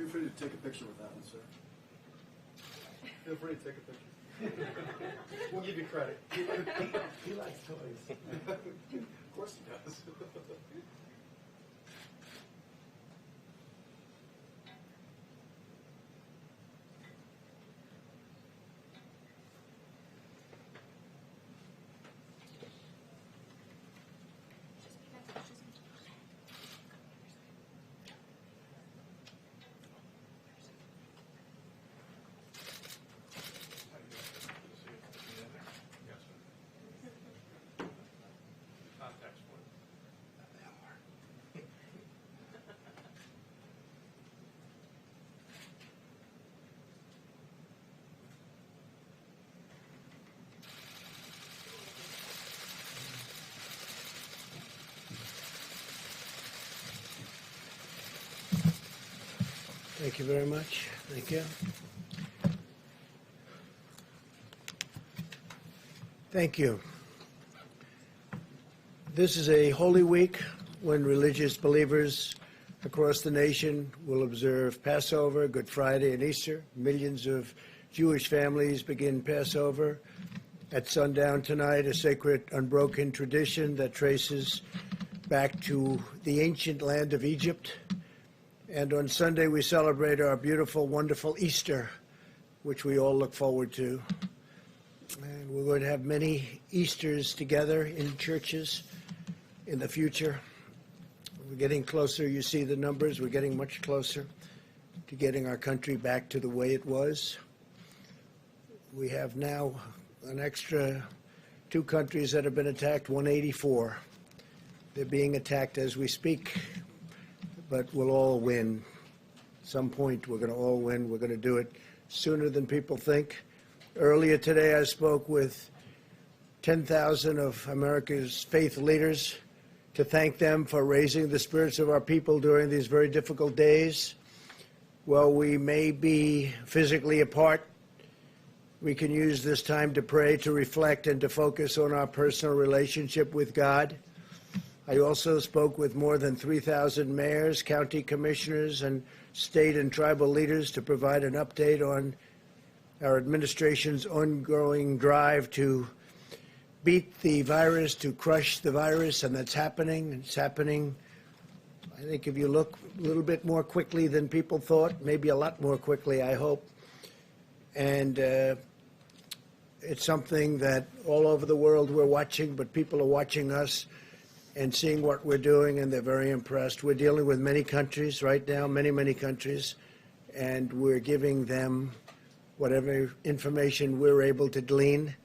Feel free to take a picture with that one, sir. Feel free to take a picture. We'll give you credit. He likes toys. Of course he does. Thank you very much. Thank you. Thank you. This is a holy week when religious believers across the nation will observe Passover, Good Friday, and Easter. Millions of Jewish families begin Passover at sundown tonight, a sacred, unbroken tradition that traces back to the ancient land of Egypt. And on Sunday, we celebrate our beautiful, wonderful Easter, which we all look forward to. And we're going to have many Easters together in churches in the future. We're getting closer. You see the numbers. We're getting much closer to getting our country back to the way it was. We have now an extra 2 countries that have been attacked, 184. They're being attacked as we speak. But we'll all win. At some point, we're going to all win. We're going to do it sooner than people think. Earlier today, I spoke with 10,000 of America's faith leaders to thank them for raising the spirits of our people during these very difficult days. While we may be physically apart, we can use this time to pray, to reflect, and to focus on our personal relationship with God. I also spoke with more than 3,000 mayors, county commissioners, and state and tribal leaders to provide an update on our administration's ongoing drive to beat the virus, to crush the virus, and that's happening. It's happening, I think, if you look a little bit more quickly than people thought, maybe a lot more quickly, I hope. And it's something that all over the world we're watching, but people are watching us and seeing what we're doing, and they're very impressed. We're dealing with many countries right now, many countries, and we're giving them whatever information we're able to glean.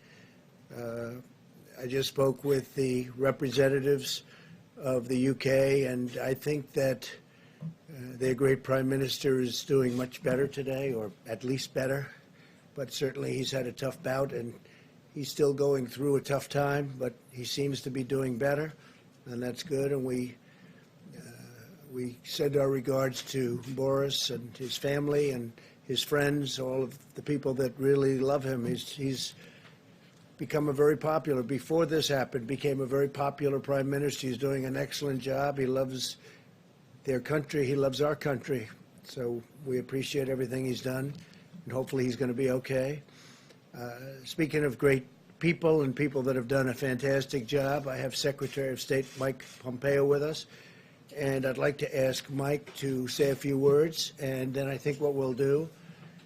I just spoke with the representatives of the UK, and I think that their great Prime Minister is doing much better today, or at least better, but certainly he's had a tough bout, and he's still going through a tough time, but he seems to be doing better. And that's good, and we send our regards to Boris and his family and his friends, all of the people that really love him. He's become a very popular, before this happened, became a very popular prime minister. He's doing an excellent job. He loves their country. He loves our country. So we appreciate everything he's done, and hopefully he's going to be okay. Speaking of great people and people that have done a fantastic job, I have Secretary of State Mike Pompeo with us, and I'd like to ask Mike to say a few words, and then I think what we'll do,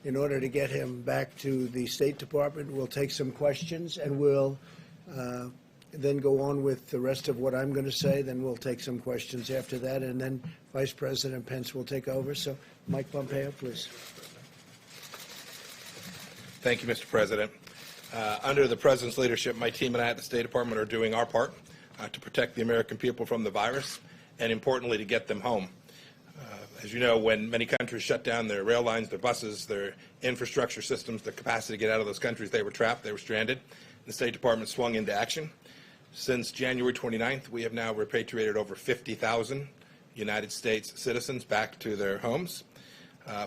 in order to get him back to the State Department, we'll take some questions, and we'll then go on with the rest of what I'm going to say. Then we'll take some questions after that, and then Vice President Pence will take over. So, Mike Pompeo, please. Thank you, Mr. President. Under the President's leadership, my team and I at the State Department are doing our part to protect the American people from the virus and, importantly, to get them home. As you know, when many countries shut down their rail lines, their buses, their infrastructure systems, the capacity to get out of those countries, they were trapped, they were stranded. The State Department swung into action. Since January 29th, we have now repatriated over 50,000 United States citizens back to their homes.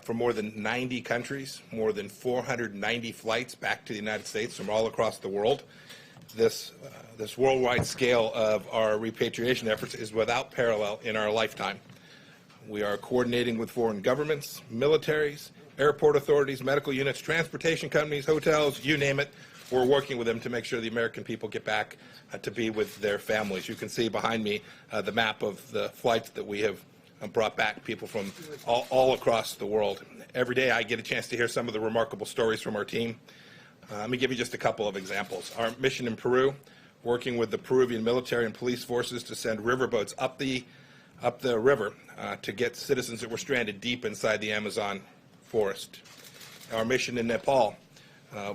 From more than 90 countries, more than 490 flights back to the United States from all across the world. This worldwide scale of our repatriation efforts is without parallel in our lifetime. We are coordinating with foreign governments, militaries, airport authorities, medical units, transportation companies, hotels, you name it. We're working with them to make sure the American people get back to be with their families. You can see behind me the map of the flights that we have brought back people from all across the world. Every day I get a chance to hear some of the remarkable stories from our team. Let me give you just a couple of examples. Our mission in Peru, working with the Peruvian military and police forces to send riverboats up the river to get citizens that were stranded deep inside the Amazon forest. Our mission in Nepal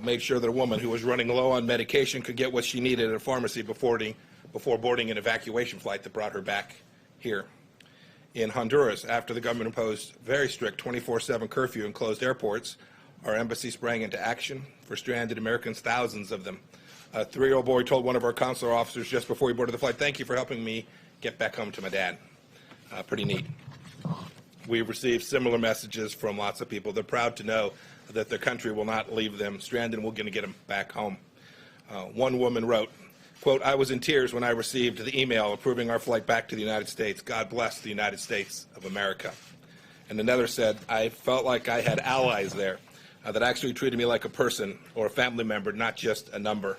made sure that a woman who was running low on medication could get what she needed at a pharmacy before boarding an evacuation flight that brought her back here. In Honduras, after the government imposed very strict 24/7 curfew and closed airports, our embassy sprang into action for stranded Americans, thousands of them. A 3-year-old boy told one of our consular officers just before he boarded the flight, "Thank you for helping me get back home to my dad." Pretty neat. We've received similar messages from lots of people. They're proud to know that their country will not leave them stranded and we're going to get them back home. One woman wrote, quote, "I was in tears when I received the email approving our flight back to the United States. God bless the United States of America." And another said, "I felt like I had allies there that actually treated me like a person or a family member, not just a number."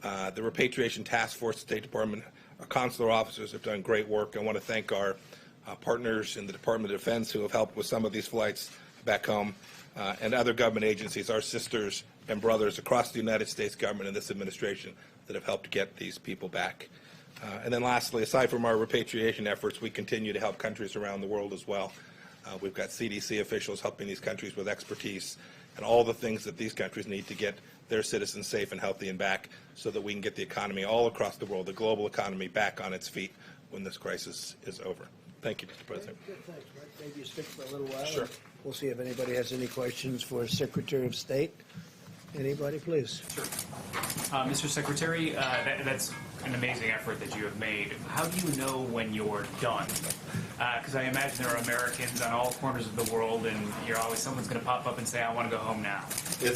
The Repatriation Task Force, State Department, our consular officers have done great work. I want to thank our partners in the Department of Defense who have helped with some of these flights back home, and other government agencies, our sisters and brothers across the United States government and this administration that have helped get these people back. And then lastly, aside from our repatriation efforts, we continue to help countries around the world as well. We've got CDC officials helping these countries with expertise and all the things that these countries need to get their citizens safe and healthy and back so that we can get the economy all across the world, the global economy, back on its feet when this crisis is over. Thank you, Mr. President. Good, thanks, Mike. Maybe you stick for a little while. Sure. We'll see if anybody has any questions for Secretary of State. Anybody, please? Mr. Secretary, that's an amazing effort that you have made. How do you know when you're done? Because I imagine there are Americans on all corners of the world, and someone's going to pop up and say, "I want to go home now."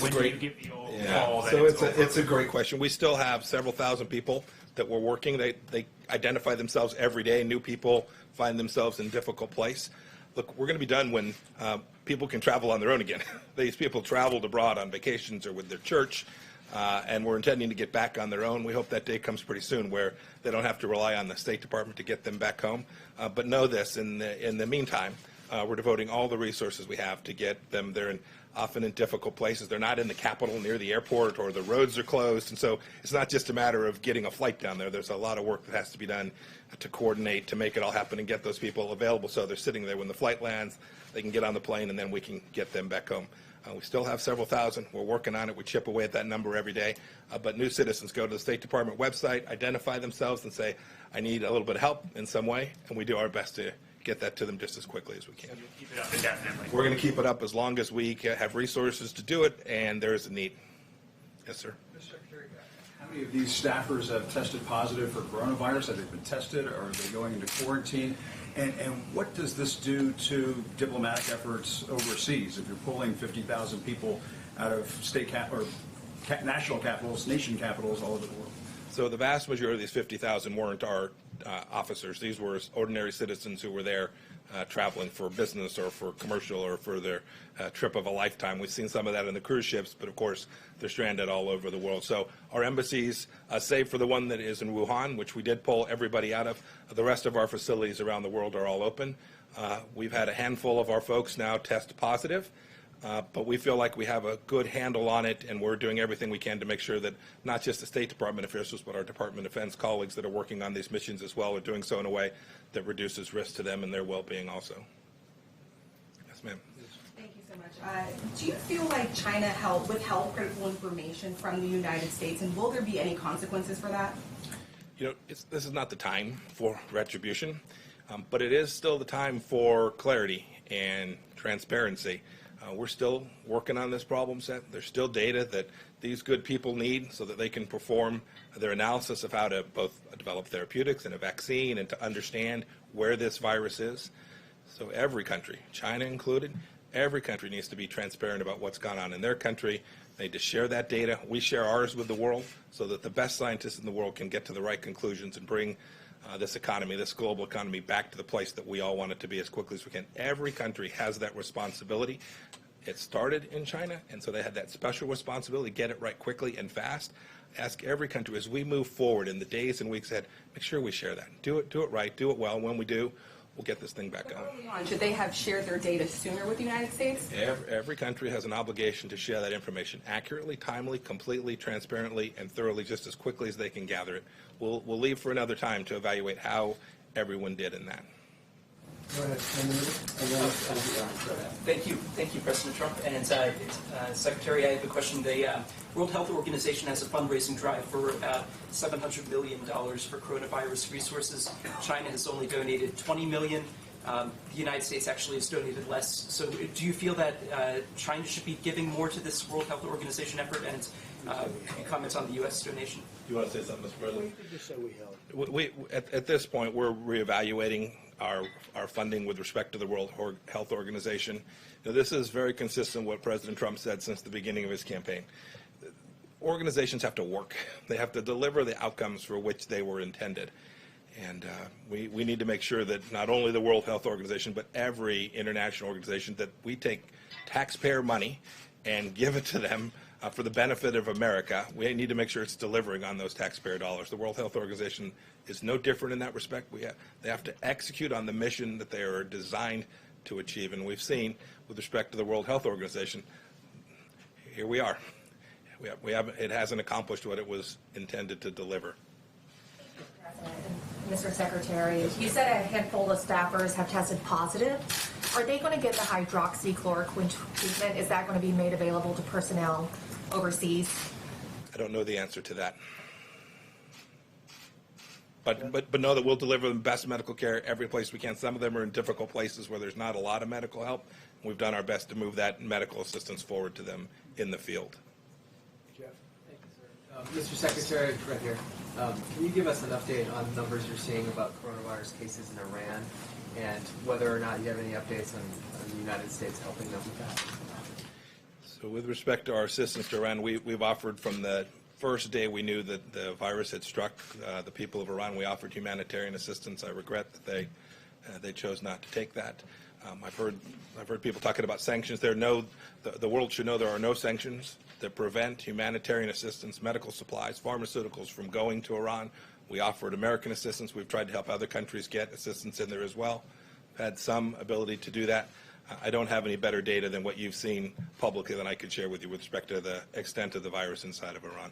When do you give the old call that So it's over? it's a great question. We still have several thousand people that we're working. They identify themselves every day. New people find themselves in a difficult place. Look, we're going to be done when people can travel on their own again. These people traveled abroad on vacations or with their church, and we're intending to get back on their own. We hope that day comes pretty soon where they don't have to rely on the State Department to get them back home. But know this, in the meantime, we're devoting all the resources we have to get them there, often in difficult places. They're not in the capital near the airport, or the roads are closed. And so it's not just a matter of getting a flight down there. There's a lot of work that has to be done to coordinate, to make it all happen and get those people available so they're sitting there when the flight lands, they can get on the plane, and then we can get them back home. We still have several thousand. We're working on it. We chip away at that number every day. But new citizens go to the State Department website, identify themselves, and say, "I need a little bit of help in some way," and we do our best to get that to them just as quickly as we can. Keep it up indefinitely. We're going to keep it up as long as we have resources to do it, and there is a need. Yes, sir. Mr. Secretary, how many of these staffers have tested positive for coronavirus? Have they been tested, or are they going into quarantine? And what does this do to diplomatic efforts overseas? If you're pulling 50,000 people out of national capitals, nation capitals all over the world. So the vast majority of these 50,000 weren't our officers. These were ordinary citizens who were there traveling for business or for commercial or for their trip of a lifetime. We've seen some of that in the cruise ships, but of course they're stranded all over the world. So our embassies, save for the one that is in Wuhan, which we did pull everybody out of, the rest of our facilities around the world are all open. We've had a handful of our folks now test positive. But we feel like we have a good handle on it, and we're doing everything we can to make sure that not just the State Department officials, but our Department of Defense colleagues that are working on these missions as well are doing so in a way that reduces risk to them and their well-being also. Yes, ma'am. Thank you so much. Do you feel like China withheld critical information from the United States, and will there be any consequences for that? You know, this is not the time for retribution, but it is still the time for clarity and transparency. We're still working on this problem set. There's still data that these good people need so that they can perform their analysis of how to both develop therapeutics and a vaccine and to understand where this virus is. So every country, China included, every country needs to be transparent about what's gone on in their country. They need to share that data. We share ours with the world so that the best scientists in the world can get to the right conclusions and bring this economy, this global economy, back to the place that we all want it to be as quickly as we can. Every country has that responsibility. It started in China, and so they had that special responsibility, get it right quickly and fast. Ask every country as we move forward in the days and weeks ahead, make sure we share that. Do it right, do it well. When we do, we'll get this thing back going. Should they have shared their data sooner with the United States? Every country has an obligation to share that information accurately, timely, completely, transparently, and thoroughly, just as quickly as they can gather it. We'll leave for another time to evaluate how everyone did in that. Go ahead, Thank you, President Trump. And Secretary, I have a question. The World Health Organization has a fundraising drive for about $700 million for coronavirus resources. China has only donated $20 million. The United States actually has donated less. So do you feel that China should be giving more to this World Health Organization effort? And comments on the U.S. donation? You want to say something, Mr. President? Just say we help. At this point, we're reevaluating our funding with respect to the World Health Organization. Now, this is very consistent with what President Trump said since the beginning of his campaign. Organizations have to work. They have to deliver the outcomes for which they were intended. And we need to make sure that not only the World Health Organization, but every international organization, that we take taxpayer money and give it to them for the benefit of America. We need to make sure it's delivering on those taxpayer dollars. The World Health Organization is no different in that respect. They have to execute on the mission that they are designed to achieve. And we've seen, with respect to the World Health Organization, here we are. It hasn't accomplished what it was intended to deliver. Mr. Secretary, you said a handful of staffers have tested positive. Are they going to get the hydroxychloroquine treatment? Is that going to be made available to personnel overseas? I don't know the answer to that. But know that we'll deliver the best medical care every place we can. Some of them are in difficult places where there's not a lot of medical help. We've done our best to move that medical assistance forward to them in the field. Jeff? Thank you, sir. Mr. Secretary, right here, can you give us an update on numbers you're seeing about coronavirus cases in Iran and whether or not you have any updates on the United States helping them with that? So with respect to our assistance to Iran, we've offered from the first day we knew that the virus had struck the people of Iran, we offered humanitarian assistance. I regret that they chose not to take that. I've heard people talking about sanctions. The world should know there are no sanctions that prevent humanitarian assistance, medical supplies, pharmaceuticals from going to Iran. We offered American assistance. We've tried to help other countries get assistance in there as well. We've had some ability to do that. I don't have any better data than what you've seen publicly than I could share with you with respect to the extent of the virus inside of Iran.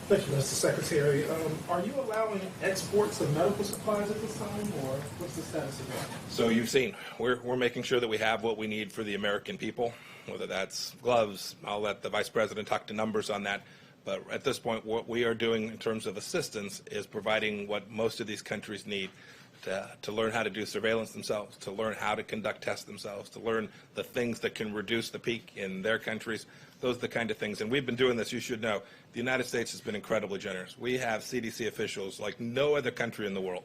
Thank you, Mr. Secretary. Are you allowing exports of medical supplies at this time, or what's the status of that? So you've seen, we're making sure that we have what we need for the American people, whether that's gloves. I'll let the Vice President talk to numbers on that. But at this point, what we are doing in terms of assistance is providing what most of these countries need to learn how to do surveillance themselves, to learn how to conduct tests themselves, to learn the things that can reduce the peak in their countries. Those are the kind of things. And we've been doing this, you should know. The United States has been incredibly generous. We have CDC officials like no other country in the world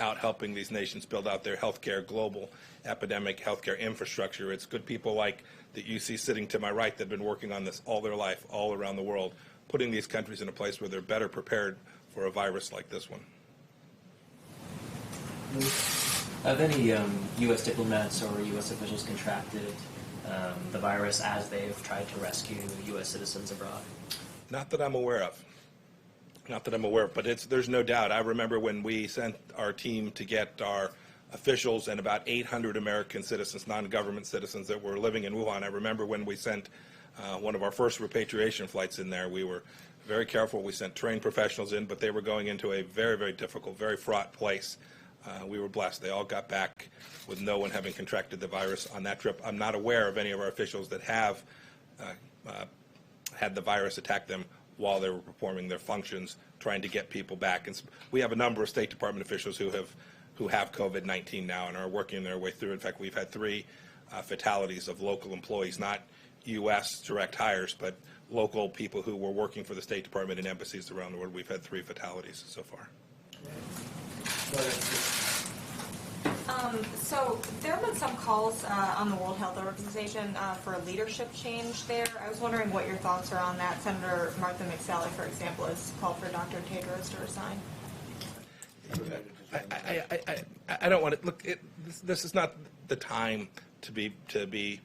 out helping these nations build out their healthcare, global epidemic healthcare infrastructure. It's good people like that you see sitting to my right that have been working on this all their life, all around the world, putting these countries in a place where they're better prepared for a virus like this one. Have any U.S. diplomats or U.S. officials contracted the virus as they've tried to rescue U.S. citizens abroad? Not that I'm aware of. Not that I'm aware of, but there's no doubt. I remember when we sent our team to get our officials and about 800 American citizens, non-government citizens that were living in Wuhan. I remember when we sent one of our first repatriation flights in there. We were very careful. We sent trained professionals in, but they were going into a very, very difficult, very fraught place. We were blessed. They all got back with no one having contracted the virus on that trip. I'm not aware of any of our officials that have had the virus attack them while they were performing their functions, trying to get people back. And we have a number of State Department officials who have COVID-19 now and are working their way through. In fact, we've had 3 fatalities of local employees, not U.S. direct hires, but local people who were working for the State Department and embassies around the world. We've had 3 fatalities so far. So there have been some calls on the World Health Organization for a leadership change there. I was wondering what your thoughts are on that. Senator Martha McSally, for example, has called for Dr. Tedros to resign. I don't want to look. This is not the time to be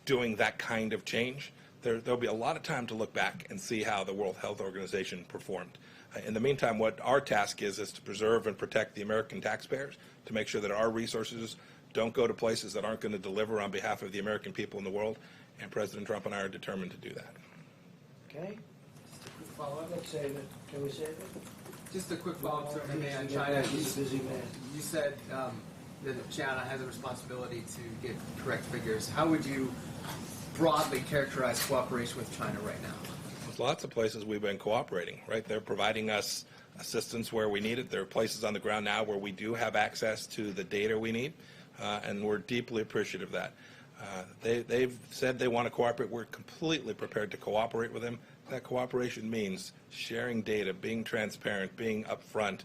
doing that kind of change. There'll be a lot of time to look back and see how the World Health Organization performed. In the meantime, what our task is to preserve and protect the American taxpayers, to make sure that our resources don't go to places that aren't going to deliver on behalf of the American people in the world. And President Trump and I are determined to do that. Okay. Follow-up. Let's save it. Can we save it? Just a quick follow-up sir, from me on China. You said that China has a responsibility to get correct figures. How would you broadly characterize cooperation with China right now? There's lots of places we've been cooperating, right? They're providing us assistance where we need it. There are places on the ground now where we do have access to the data we need, and we're deeply appreciative of that. They've said they want to cooperate. We're completely prepared to cooperate with them. That cooperation means sharing data, being transparent, being upfront,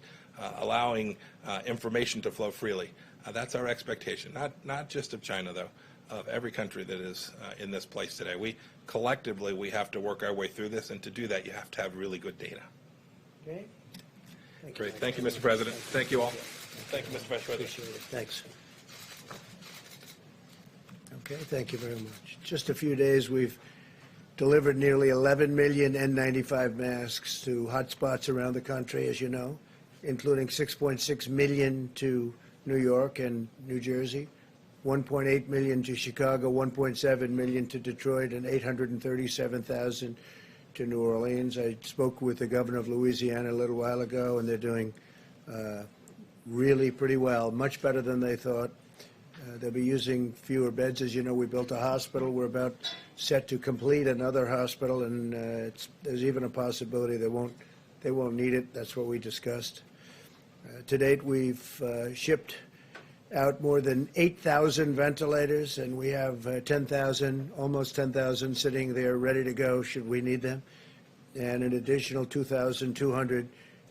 allowing information to flow freely. That's our expectation, not just of China, though, of every country that is in this place today. We collectively have to work our way through this, and to do that, you have to have really good data. Okay. Great. Thank you, Mr. President. Thank you all. Thank you, Mr. Vice President. Appreciate it. Thanks. Okay, thank you very much. Just a few days, we've delivered nearly 11 million N95 masks to hotspots around the country, as you know, including 6.6 million to New York and New Jersey, 1.8 million to Chicago, 1.7 million to Detroit, and 837,000 to New Orleans. I spoke with the governor of Louisiana a little while ago, and they're doing really pretty well, much better than they thought. They'll be using fewer beds. As you know, we built a hospital. We're about set to complete another hospital, and there's even a possibility they won't need it. That's what we discussed. To date, we've shipped out more than 8,000 ventilators, and we have almost 10,000 sitting there ready to go should we need them, and an additional 2,200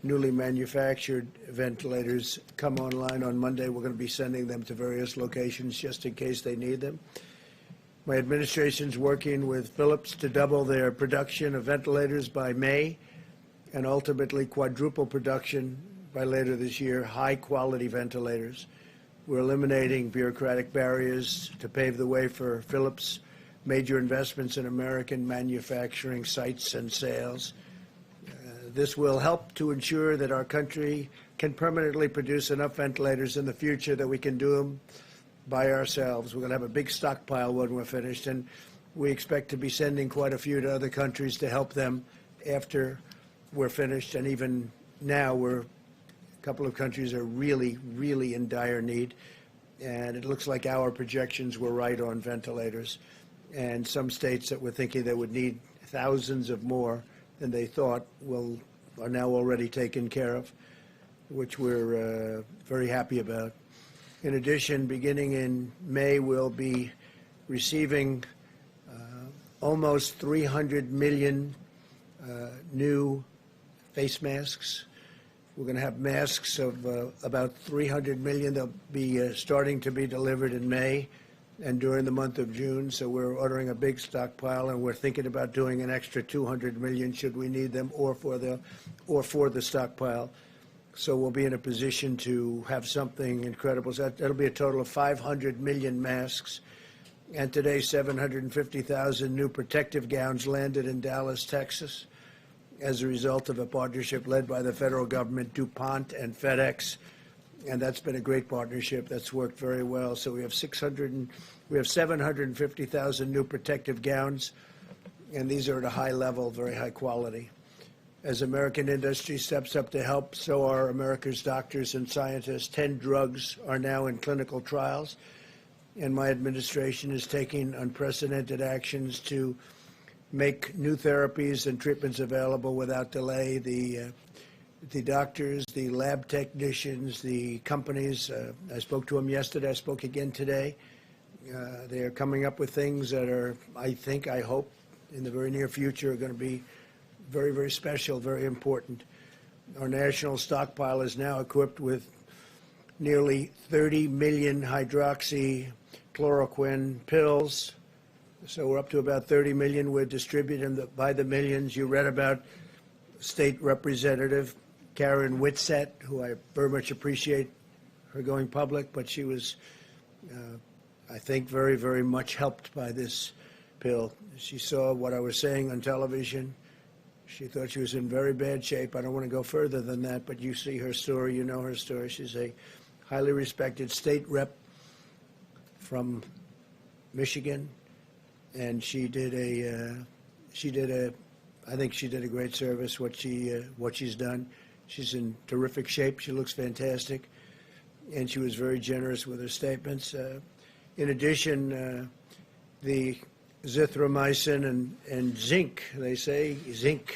newly manufactured ventilators come online on Monday. We're going to be sending them to various locations just in case they need them. My administration's working with Philips to double their production of ventilators by May and ultimately quadruple production by later this year, high-quality ventilators. We're eliminating bureaucratic barriers to pave the way for Philips' major investments in American manufacturing sites and sales. This will help to ensure that our country can permanently produce enough ventilators in the future that we can do them by ourselves. We're going to have a big stockpile when we're finished, and we expect to be sending quite a few to other countries to help them after we're finished. And even now, a couple of countries are really, really in dire need, and it looks like our projections were right on ventilators. And some states that were thinking they would need thousands of more than they thought are now already taken care of, which we're very happy about. In addition, beginning in May, we'll be receiving almost 300 million new face masks. We're going to have masks of about 300 million. They'll be starting to be delivered in May and during the month of June. So we're ordering a big stockpile, and we're thinking about doing an extra 200 million should we need them, or for the stockpile. So we'll be in a position to have something incredible. So that'll be a total of 500 million masks. And today, 750,000 new protective gowns landed in Dallas, Texas, as a result of a partnership led by the federal government, DuPont, and FedEx. And that's been a great partnership. That's worked very well. So we have 750,000 new protective gowns, and these are at a high level, very high quality. As American industry steps up to help, so are America's doctors and scientists. 10 drugs are now in clinical trials, and my administration is taking unprecedented actions to make new therapies and treatments available without delay. The doctors, the lab technicians, the companies, I spoke to them yesterday, I spoke again today. They are coming up with things that are, I hope, in the very near future are going to be very, very special, very important. Our national stockpile is now equipped with nearly 30 million hydroxychloroquine pills. So we're up to about 30 million. We're distributing them by the millions. You read about State Representative Karen Whitsett, who I very much appreciate her going public, but she was, I think, very, very much helped by this pill. She saw what I was saying on television. She thought she was in very bad shape. I don't want to go further than that, but you see her story, you know her story. She's a highly respected state rep from Michigan, and I think she did a great service, what she's done. She's in terrific shape. She looks fantastic, and she was very generous with her statements. In addition, the zithromycin and zinc, they say zinc.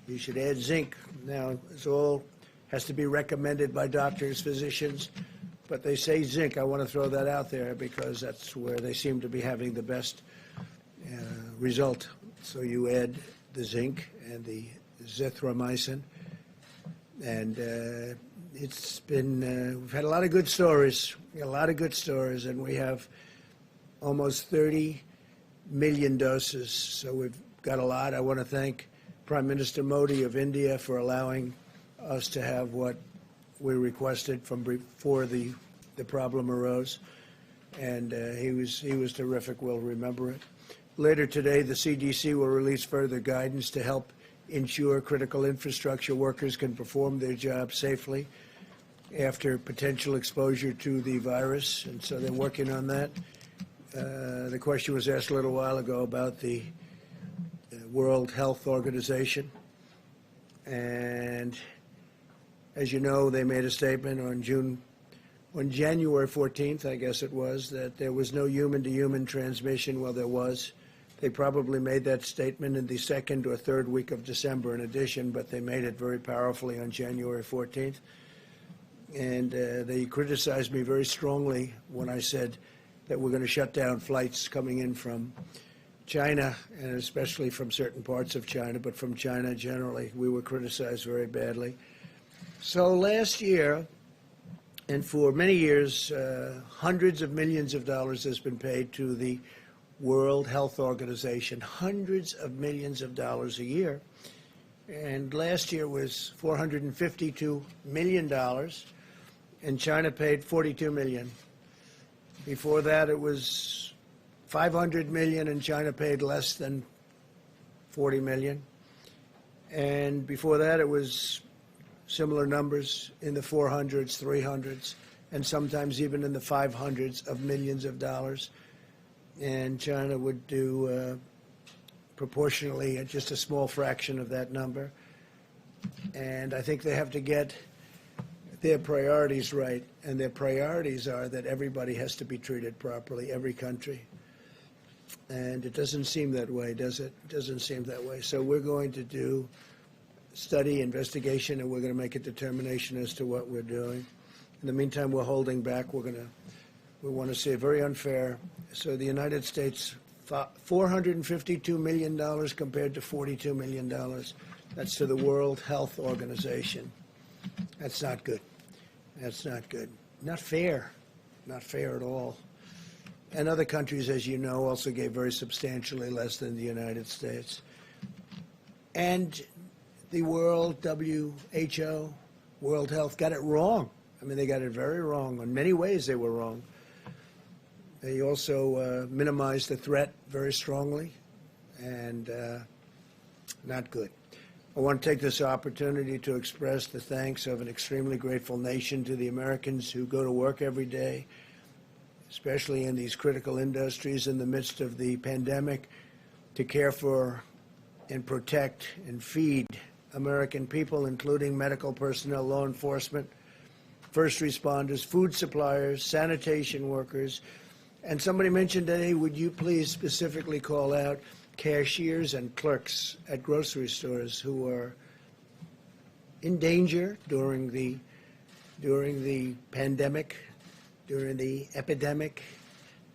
You should add zinc. Now, it's all has to be recommended by doctors, physicians, but they say zinc. I want to throw that out there because that's where they seem to be having the best result. So you add the zinc and the zithromycin, and it's been, we've had a lot of good stories, and we have almost 30 million doses, so we've got a lot. I want to thank Prime Minister Modi of India for allowing us to have what we requested from before the problem arose, and he was terrific. We'll remember it. Later today, the CDC will release further guidance to help ensure critical infrastructure workers can perform their jobs safely after potential exposure to the virus, and so they're working on that. The question was asked a little while ago about the World Health Organization, and as you know, they made a statement on January 14th, I guess it was, that there was no human-to-human transmission. Well, there was. They probably made that statement in the second or third week of December in addition, but they made it very powerfully on January 14th. And they criticized me very strongly when I said that we're going to shut down flights coming in from China, and especially from certain parts of China, but from China generally. We were criticized very badly. So last year, and for many years, hundreds of millions of dollars has been paid to the World Health Organization, hundreds of millions of dollars a year. And last year was $452 million, and China paid $42 million. Before that, it was $500 million, and China paid less than $40 million. And before that, it was similar numbers in the 400s, 300s, and sometimes even in the 500s of millions of dollars. And China would do proportionally just a small fraction of that number. And I think they have to get their priorities right. And their priorities are that everybody has to be treated properly, every country. And it doesn't seem that way, does it? It doesn't seem that way. So we're going to do study, investigation, and we're going to make a determination as to what we're doing. In the meantime, we're holding back. We want to say very unfair. So the United States, $452 million compared to $42 million. That's to the World Health Organization. That's not good. That's not good. Not fair. Not fair at all. And other countries, as you know, also gave very substantially less than the United States. And the World WHO, World Health, got it wrong. I mean, they got it very wrong. In many ways, they were wrong. They also minimized the threat very strongly, and not good. I want to take this opportunity to express the thanks of an extremely grateful nation to the Americans who go to work every day, especially in these critical industries in the midst of the pandemic, to care for and protect and feed American people, including medical personnel, law enforcement, first responders, food suppliers, sanitation workers. And somebody mentioned today, would you please specifically call out cashiers and clerks at grocery stores who are in danger during the pandemic, during the epidemic.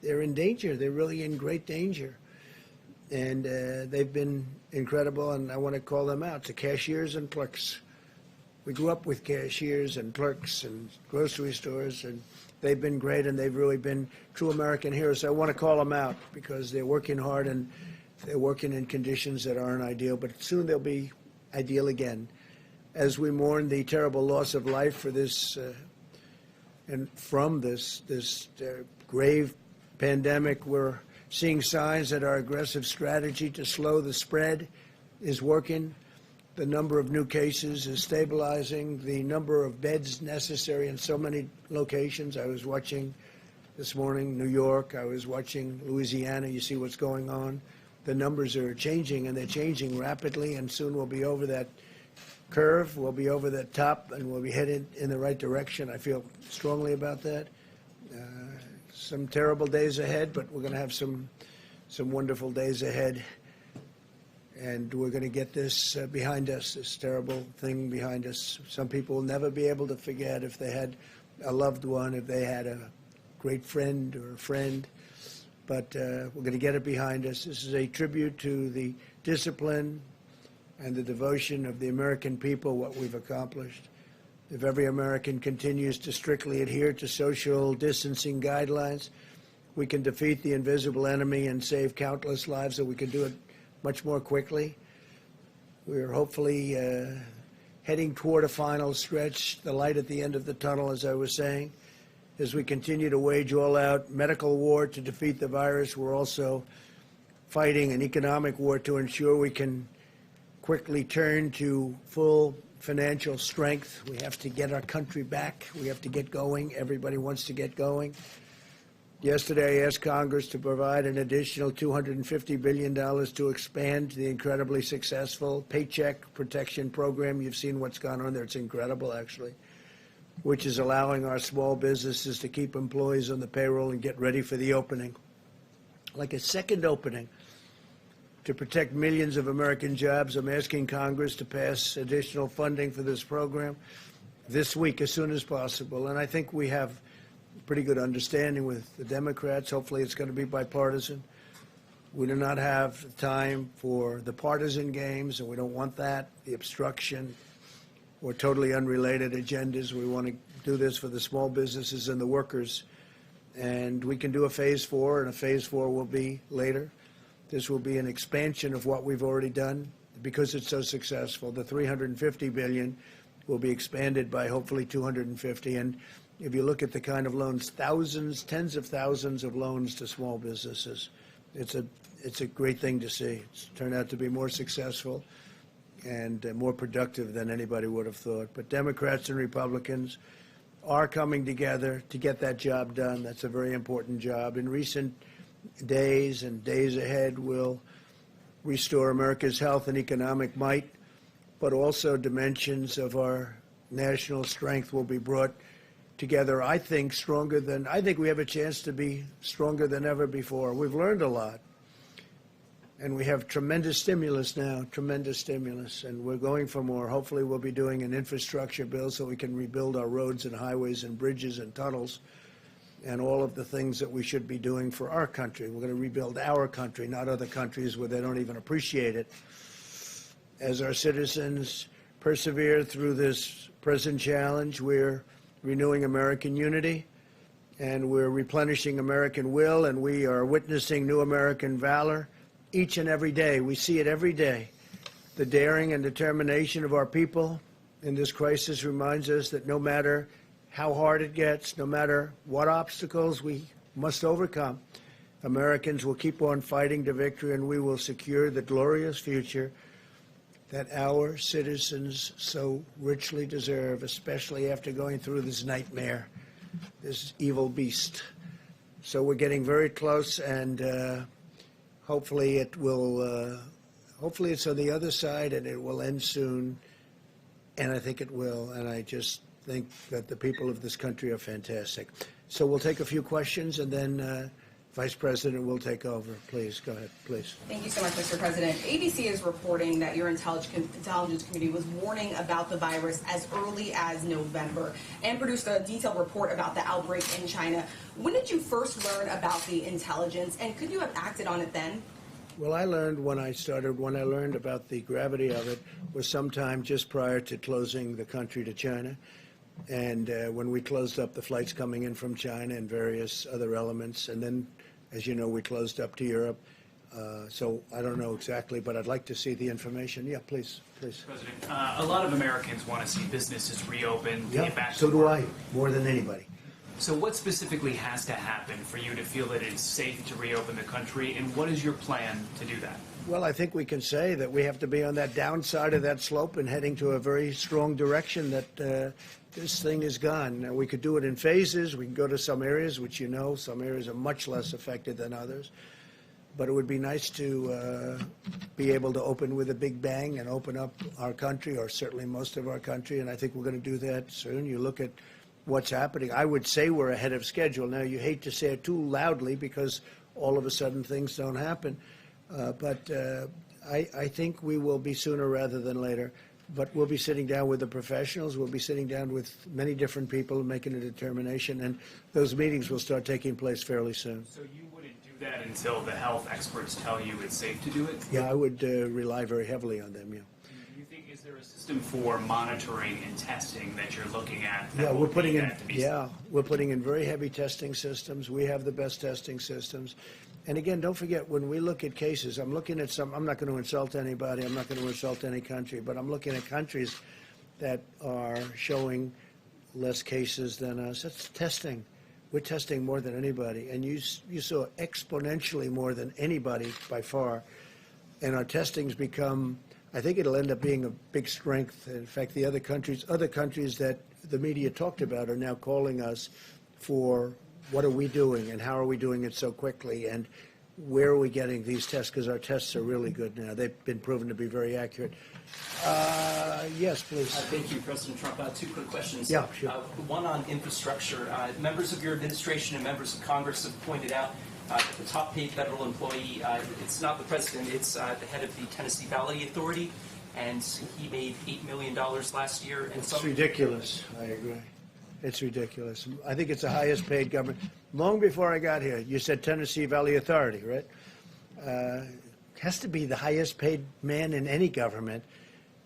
They're in danger. They're really in great danger. And they've been incredible, and I want to call them out, to cashiers and clerks. We grew up with cashiers and clerks and grocery stores, and they've been great, and they've really been true American heroes. So I want to call them out because they're working hard, and they're working in conditions that aren't ideal, but soon they'll be ideal again. as we mourn the terrible loss of life for this and from this grave pandemic, we're seeing signs that our aggressive strategy to slow the spread is working. The number of new cases is stabilizing. The number of beds necessary in so many locations. I was watching this morning New York. I was watching Louisiana. You see what's going on. The numbers are changing, and they're changing rapidly, and soon we'll be over that curve. We'll be over that top, and we'll be headed in the right direction. I feel strongly about that. Some terrible days ahead, but we're going to have some wonderful days ahead. And we're going to get this behind us, this terrible thing behind us. Some people will never be able to forget if they had a loved one, if they had a great friend or a friend. But we're going to get it behind us. This is a tribute to the discipline and the devotion of the American people, what we've accomplished. If every American continues to strictly adhere to social distancing guidelines, we can defeat the invisible enemy and save countless lives, so we can do it much more quickly. We're hopefully heading toward a final stretch, the light at the end of the tunnel, as I was saying. As we continue to wage all-out medical war to defeat the virus, we're also fighting an economic war to ensure we can quickly turn to full financial strength. We have to get our country back. We have to get going. Everybody wants to get going. Yesterday, I asked Congress to provide an additional $250 billion to expand the incredibly successful Paycheck Protection Program. You've seen what's gone on there. It's incredible, actually, which is allowing our small businesses to keep employees on the payroll and get ready for the opening. Like a second opening to protect millions of American jobs, I'm asking Congress to pass additional funding for this program this week as soon as possible. And I think we have pretty good understanding with the Democrats. Hopefully it's going to be bipartisan. We do not have time for the partisan games, and we don't want that, the obstruction or totally unrelated agendas. We want to do this for the small businesses and the workers. And we can do a phase 4, and a phase 4 will be later. This will be an expansion of what we've already done because it's so successful. The $350 billion will be expanded by hopefully $250. And if you look at the kind of loans, thousands, tens of thousands of loans to small businesses, it's a great thing to see. It's turned out to be more successful and more productive than anybody would have thought. But Democrats and Republicans are coming together to get that job done. That's a very important job. In recent days and days ahead, we'll restore America's health and economic might, but also dimensions of our national strength will be brought together, I think we have a chance to be stronger than ever before. We've learned a lot. And we have tremendous stimulus now, tremendous stimulus. And we're going for more. Hopefully we'll be doing an infrastructure bill so we can rebuild our roads and highways and bridges and tunnels and all of the things that we should be doing for our country. We're going to rebuild our country, not other countries where they don't even appreciate it. As our citizens persevere through this present challenge, we're renewing American unity, and we're replenishing American will, and we are witnessing new American valor each and every day. We see it every day. The daring and determination of our people in this crisis reminds us that no matter how hard it gets, no matter what obstacles we must overcome, Americans will keep on fighting to victory, and we will secure the glorious future that our citizens so richly deserve, especially after going through this nightmare, this evil beast. So we're getting very close, and hopefully it will. Hopefully it's on the other side, and it will end soon. And I think it will. And I just think that the people of this country are fantastic. So we'll take a few questions, and then Vice President will take over. Please, go ahead, please. Thank you so much, Mr. President. ABC is reporting that your intelligence committee was warning about the virus as early as November and produced a detailed report about the outbreak in China. When did you first learn about the intelligence, and could you have acted on it then? Well, I learned when I learned about the gravity of it was sometime just prior to closing the country to China. And when we closed up the flights coming in from China and various other elements, and then, as you know, we closed up to Europe, So I don't know exactly, but I'd like to see the information. Yeah, please. President, a lot of Americans want to see businesses reopen, Yeah, get back to so do work. I, more than anybody. So what specifically has to happen for you to feel that it's safe to reopen the country, and what is your plan to do that? Well, I think we can say that we have to be on that downside of that slope and heading to a very strong direction that this thing is gone. Now, we could do it in phases. We can go to some areas, which some areas are much less affected than others. But it would be nice to be able to open with a big bang and open up our country, or certainly most of our country, and I think we're going to do that soon. You look at what's happening. I would say we're ahead of schedule. Now, you hate to say it too loudly because all of a sudden things don't happen. But I think we will be sooner rather than later. But we'll be sitting down with the professionals. We'll be sitting down with many different people and making a determination. And those meetings will start taking place fairly soon. So you wouldn't do that until the health experts tell you it's safe to do it? Yeah, I would rely very heavily on them, yeah. Do you think, is there a system for monitoring and testing that you're looking at? Yeah, that we're will putting be in. that to be Yeah, we're putting in very heavy testing systems. We have the best testing systems. And again, don't forget, when we look at cases, I'm looking at some. I'm not going to insult anybody. I'm not going to insult any country. But I'm looking at countries that are showing less cases than us. That's testing. We're testing more than anybody, and you saw exponentially more than anybody by far. And our testing's become. I think it'll end up being a big strength. In fact, the other countries that the media talked about are now calling us for what are we doing and how are we doing it so quickly and where are we getting these tests, because our tests are really good now. They've been proven to be very accurate. Yes, please. Thank you, President Trump. Two quick questions. Yeah, sure. One on infrastructure. Members of your administration and members of Congress have pointed out that the top paid federal employee, it's not the president, it's the head of the Tennessee Valley Authority, and he made $8 million last year. And It's ridiculous. I agree. It's ridiculous. I think it's the highest paid government. Long before I got here, you said Tennessee Valley Authority, right? Has to be the highest paid man in any government.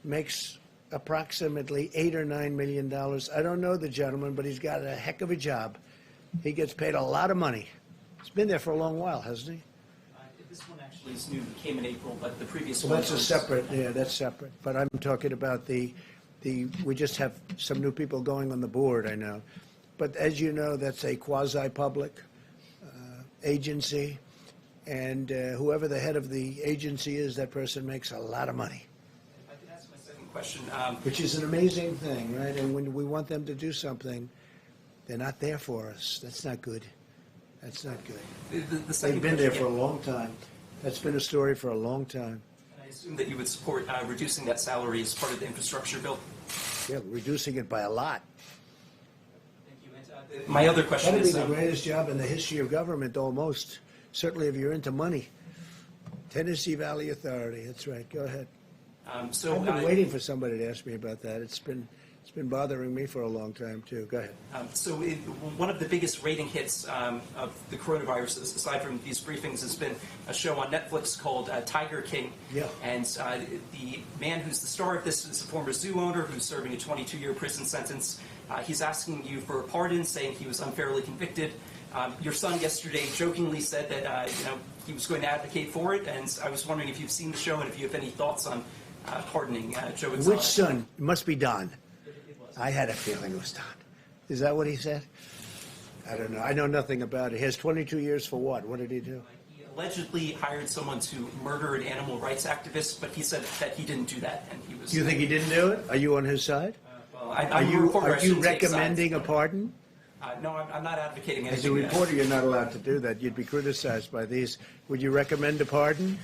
Makes approximately $8 or $9 million. I don't know the gentleman, but he's got a heck of a job. He gets paid a lot of money. He's been there for a long while, hasn't he? This one actually is new. It came in April, but the previous Well, one that's a was- separate. Yeah, that's separate. But I'm talking about the. We just have some new people going on the board, I know. But as you know, that's a quasi-public agency, and whoever the head of the agency is, that person makes a lot of money. If I could ask my second question. Which is an amazing thing, right? And when we want them to do something, they're not there for us. That's not good. That's not good. The second They've been there for question- a long time. That's been a story for a long time. I assume that you would support reducing that salary as part of the infrastructure bill. Yeah, reducing it by a lot. Thank you. And, my other question That'd be is, the greatest job in the history of government, almost. Certainly if you're into money. Tennessee Valley Authority, that's right. Go ahead. so I've been waiting for somebody to ask me about that. It's been bothering me for a long time, too. Go ahead. One of the biggest rating hits of the coronavirus, aside from these briefings, has been a show on Netflix called Tiger King. Yeah. And the man who's the star of this is a former zoo owner who's serving a 22-year prison sentence. He's asking you for a pardon, saying he was unfairly convicted. Your son yesterday jokingly said that he was going to advocate for it, and I was wondering if you've seen the show and if you have any thoughts on pardoning Joe Exotic. Which son? It must be Don. I had a feeling it was Don. Is that what he said? I don't know. I know nothing about it. He has 22 years for what? What did he do? He allegedly hired someone to murder an animal rights activist, but he said that he didn't do that, and he was. Do you think he didn't do it? Are you on his side? Well, Are I'm a reporter, I you shouldn't take recommending sides. a pardon? No, I'm not advocating As a anything. reporter, you're not allowed to do that. You'd be criticized by these. Would you recommend a pardon?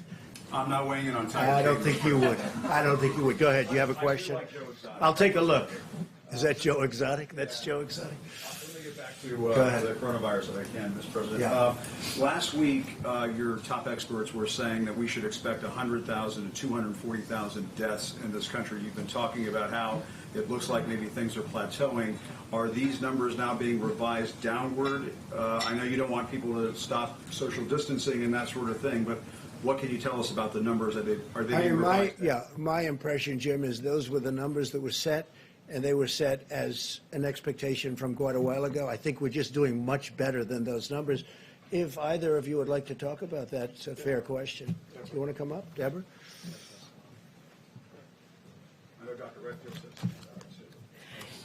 I'm not weighing in on Tiger I don't King. think you would. I don't think you would. Go ahead. You have a question? I'll take a look. Is that Joe Exotic? That's Joe Exotic. Let me get back to Go ahead. the coronavirus if I can, Mr. President. Yeah. Last week, your top experts were saying that we should expect 100,000 to 240,000 deaths in this country. You've been talking about how it looks like maybe things are plateauing. Are these numbers now being revised downward? I know you don't want people to stop social distancing and that sort of thing, but what can you tell us about the numbers? Are they being revised? My impression, Jim, is those were the numbers that were set, and they were set as an expectation from quite a while ago. I think we're just doing much better than those numbers. If either of you would like to talk about that, it's a fair question. You want to come up, Deborah? I know Dr. Redfield says.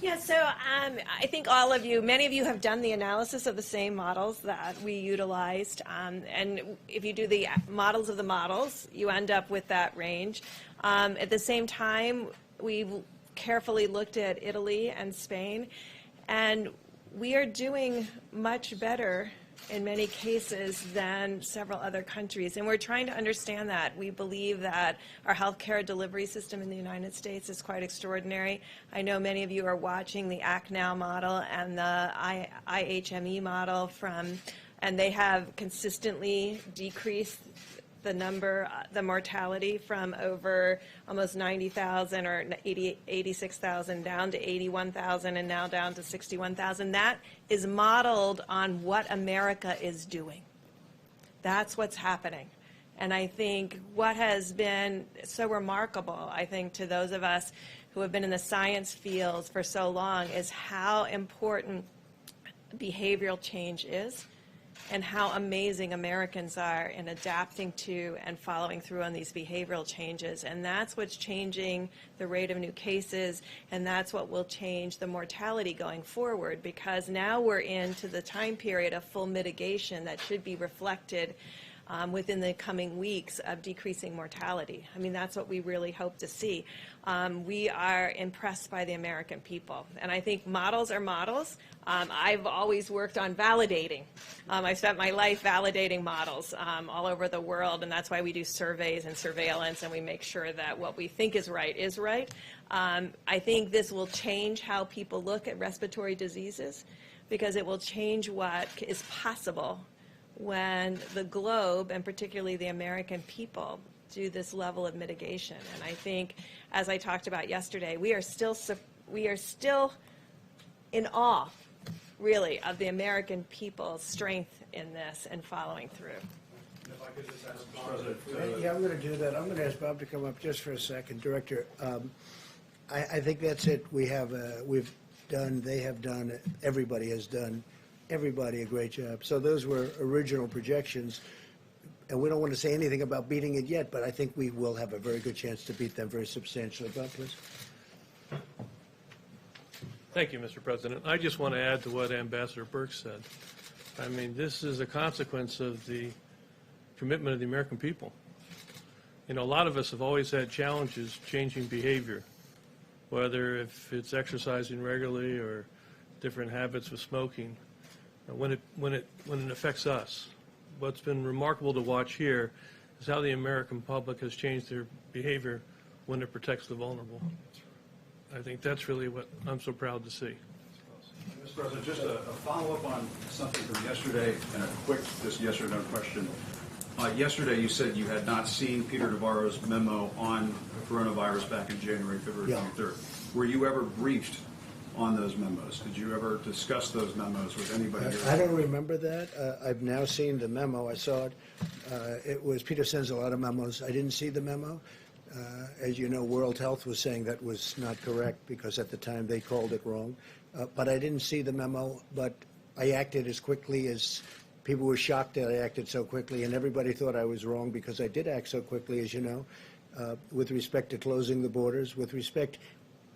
Yeah, so I think all of you, many of you have done the analysis of the same models that we utilized. And if you do the models of the models, you end up with that range. At the same time, we carefully looked at Italy and Spain, and we are doing much better in many cases than several other countries. And we're trying to understand that. We believe that our healthcare delivery system in the United States is quite extraordinary. I know many of you are watching the Act Now model and the IHME model and they have consistently decreased the number, the mortality from over almost 90,000 or 86,000 down to 81,000 and now down to 61,000. That is modeled on what America is doing. That's what's happening. And I think what has been so remarkable, I think, to those of us who have been in the science fields for so long is how important behavioral change is, and how amazing Americans are in adapting to and following through on these behavioral changes. And that's what's changing the rate of new cases, and that's what will change the mortality going forward, because now we're into the time period of full mitigation that should be reflected within the coming weeks of decreasing mortality. I mean, that's what we really hope to see. We are impressed by the American people. And I think models are models. I've always worked on validating. I spent my life validating models all over the world, and that's why we do surveys and surveillance, and we make sure that what we think is right is right. I think this will change how people look at respiratory diseases, because it will change what is possible when the globe, and particularly the American people, do this level of mitigation. And I think, as I talked about yesterday, we are still in awe, really, of the American people's strength in this and following through. If I could just ask Yeah, I'm going to do that. I'm going to ask Bob to come up just for a second. Director, I think that's it. We've done, they have done, everybody has done, everybody a great job. So those were original projections, and we don't want to say anything about beating it yet, but I think we will have a very good chance to beat them very substantially. Bob, please. Thank you, Mr. President. I just want to add to what Ambassador Burke said. I mean, this is a consequence of the commitment of the American people. You know, a lot of us have always had challenges changing behavior, whether if it's exercising regularly or different habits with smoking. When it affects us, what's been remarkable to watch here is how the American public has changed their behavior when it protects the vulnerable. I think that's really what I'm so proud to see. Mr. President, just a follow-up on something from yesterday and a quick just yes or no question. Yesterday you said you had not seen Peter Navarro's memo on coronavirus back in January, February 23rd. Were you ever briefed on those memos? Did you ever discuss those memos with anybody? I don't remember that. I've now seen the memo. I saw it. It was, Peter sends a lot of memos. I didn't see the memo. As you know, World Health was saying that was not correct because at the time they called it wrong. But I didn't see the memo, but I acted as quickly as people were shocked that I acted so quickly, and everybody thought I was wrong because I did act so quickly, as you know, with respect to closing the borders, with respect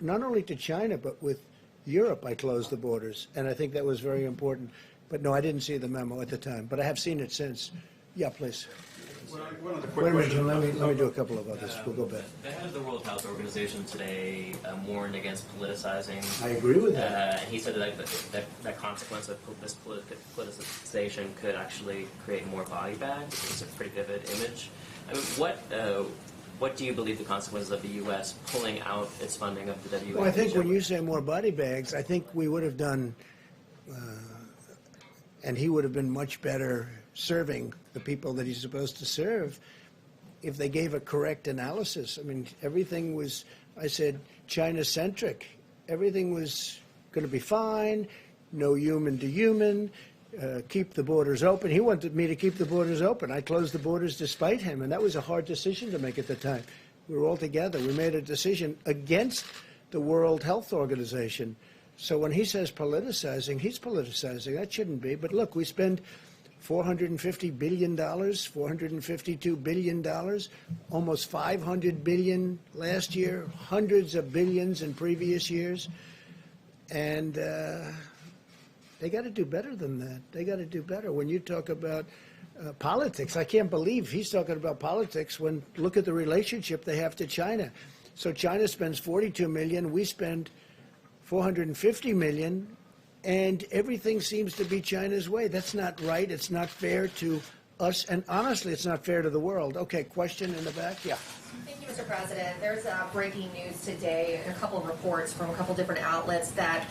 not only to China, but with Europe. I closed the borders, and I think that was very important. But no, I didn't see the memo at the time, but I have seen it since. Yeah, please. One other quick Wait a minute, question. let me do a couple of others. We'll go back. The head of the World Health Organization today warned against politicizing. I agree with that. He said that consequence of this politicization could actually create more body bags. It's a pretty vivid image. I mean, what do you believe the consequences of the U.S. pulling out its funding of the WHO? Well, I think when you say more body bags, I think we would have done, and he would have been much better serving the people that he's supposed to serve if they gave a correct analysis. I mean, everything was, I said, China-centric. Everything was going to be fine, no human to human, keep the borders open. He wanted me to keep the borders open. I closed the borders despite him, and that was a hard decision to make at the time. We were all together. We made a decision against the World Health Organization. So when he says politicizing, he's politicizing. That shouldn't be. But look, we spend $450 billion, $452 billion, almost $500 billion last year, hundreds of billions in previous years. And they got to do better than that. They got to do better. When you talk about politics, I can't believe he's talking about politics when look at the relationship they have to China. So China spends $42 million, we spend $450 million, and everything seems to be China's way. That's not right. It's not fair to us, and honestly, it's not fair to the world. Okay, question in the back? Yeah. Thank you, Mr. President. There's breaking news today, a couple of reports from a couple different outlets that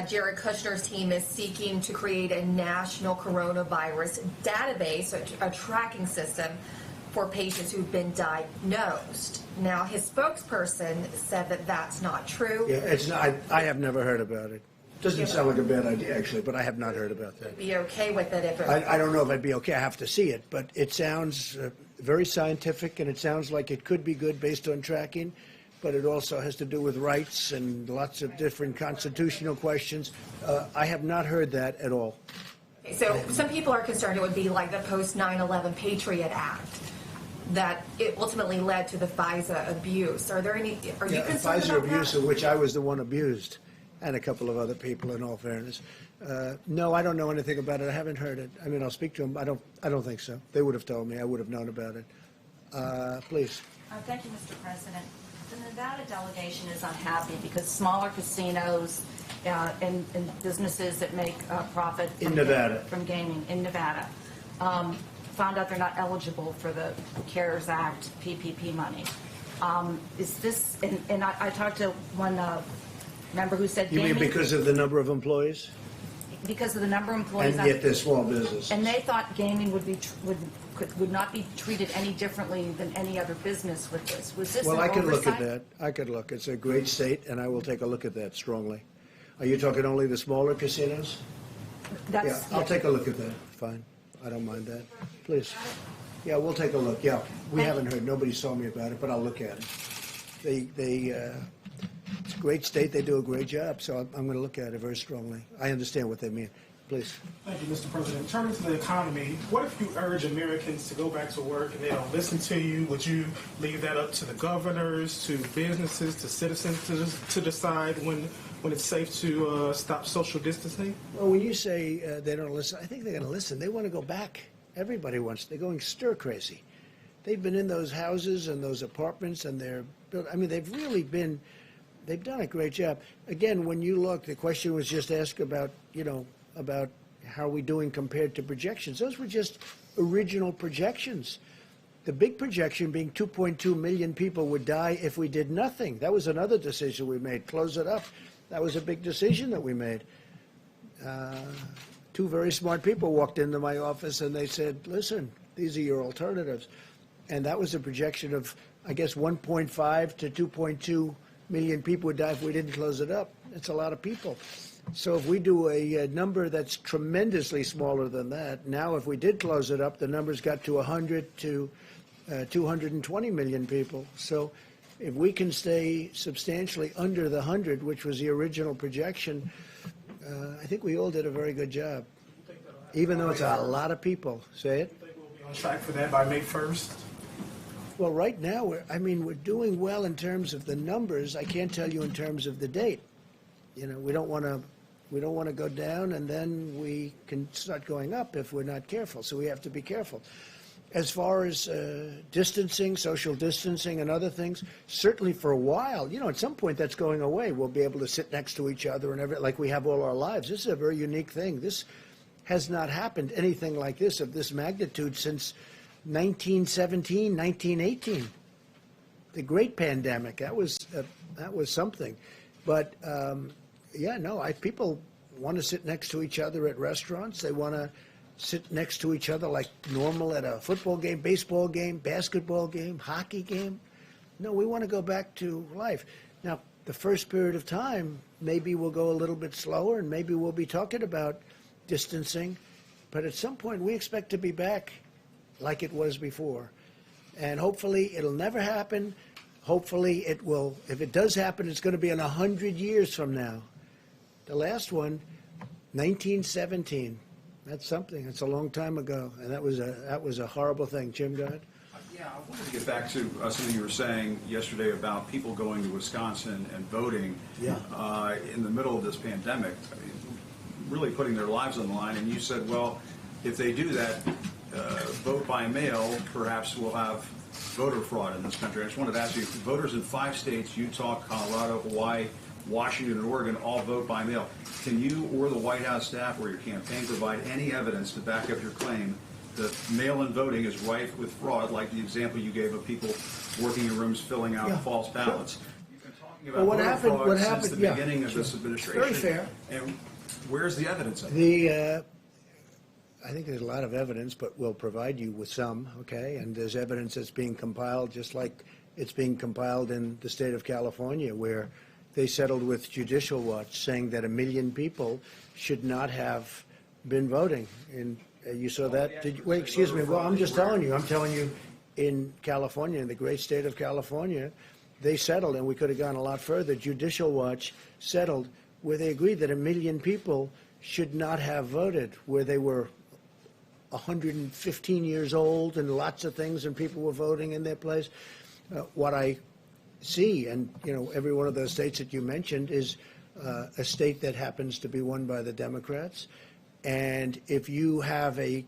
Jared Kushner's team is seeking to create a national coronavirus database, a tracking system for patients who've been diagnosed. Now, his spokesperson said that that's not true. Yeah, it's not. I have never heard about it. Doesn't sound like a bad idea, actually, but I have not heard about that. Be okay with it if it I don't know if I'd be okay. I have to see it, but it sounds very scientific, and it sounds like it could be good based on tracking, but it also has to do with rights and lots of different constitutional questions. I have not heard that at all. So some people are concerned it would be like the post 9/11 Patriot Act, that it ultimately led to the FISA abuse. Are you concerned FISA about abuse, that? of which I was the one abused, and a couple of other people, in all fairness. No, I don't know anything about it. I haven't heard it. I mean, I'll speak to them. I don't think so. They would have told me. I would have known about it. Please. Thank you, Mr. President. The Nevada delegation is unhappy because smaller casinos and businesses that make profit from gaming in Nevada found out they're not eligible for the CARES Act PPP money. Is this, and I talked to one member who said You mean because of the number of employees? Because of the number of employees. And yet they're small businesses. And they thought gaming would not be treated any differently than any other business with this. Was this Well, an I could look at oversight? that. I could look. It's a great state, and I will take a look at that strongly. Are you talking only the smaller casinos? Yeah, I'll take a look at that. Fine. I don't mind that. Please. Yeah, we'll take a look. Yeah, we haven't heard. Nobody's told me about it, but I'll look at it. It's a great state. They do a great job, so I'm going to look at it very strongly. I understand what they mean. Please. Thank you, Mr. President. Turning to the economy, what if you urge Americans to go back to work and they don't listen to you? Would you leave that up to the governors, to businesses, to citizens to decide when it's safe to stop social distancing? Well, when you say they don't listen, I think they're going to listen. They want to go back. Everybody wants. They're going stir crazy. They've been in those houses and those apartments, and they're built. I mean, they've really been. They've done a great job. Again, when you look, the question was just asked about, about how are we doing compared to projections. Those were just original projections. The big projection being 2.2 million people would die if we did nothing. That was another decision we made. Close it up. That was a big decision that we made. Two very smart people walked into my office and they said, listen, these are your alternatives. And that was a projection of, I guess, 1.5 to 2.2 million people would die if we didn't close it up. That's a lot of people. So if we do a number that's tremendously smaller than that, now if we did close it up, the numbers got to 100 to 220 million people. So if we can stay substantially under the 100, which was the original projection, I think we all did a very good job, even though it's a lot of people. Say it. You think we'll be on track for that by May 1st? Well, right now, we're doing well in terms of the numbers. I can't tell you in terms of the date. We don't want to go down, and then we can start going up if we're not careful. So we have to be careful. As far as distancing, social distancing, and other things, certainly for a while, at some point that's going away. We'll be able to sit next to each other and like we have all our lives. This is a very unique thing. This has not happened, anything like this, of this magnitude, since 1917, 1918. The great pandemic. That was something. But, people want to sit next to each other at restaurants. They want to sit next to each other like normal at a football game, baseball game, basketball game, hockey game. No, we want to go back to life. Now, the first period of time, maybe we'll go a little bit slower, and maybe we'll be talking about distancing. But at some point, we expect to be back like it was before. And hopefully, it'll never happen. Hopefully, it will. If it does happen, it's going to be in 100 years from now. The last one, 1917. That's something. It's a long time ago, and that was a horrible thing. Jim, go ahead. Yeah, I wanted to get back to something you were saying yesterday about people going to Wisconsin and voting in the middle of this pandemic, really putting their lives on the line. And you said, well, if they do that, vote by mail, perhaps we'll have voter fraud in this country. I just wanted to ask you, voters in 5 states, Utah, Colorado, Hawaii, Washington, and Oregon, all vote by mail. Can you or the White House staff or your campaign provide any evidence to back up your claim that mail-in voting is rife with fraud, like the example you gave of people working in rooms filling out false ballots? You've been talking about voter fraud since the beginning of this administration. Very fair. And where's the evidence of it? I think there's a lot of evidence, but we'll provide you with some, okay? And there's evidence that's being compiled, just like it's being compiled in the state of California, where they settled with Judicial Watch, saying that 1 million people should not have been voting. And you saw that? Did you, wait, excuse me. Well, I'm just telling you. I'm telling you, in California, in the great state of California, they settled, and we could have gone a lot further. Judicial Watch settled where they agreed that 1 million people should not have voted, where they were 115 years old and lots of things, and people were voting in their place. What I see, and every one of those states that you mentioned is a state that happens to be won by the Democrats. And if you have a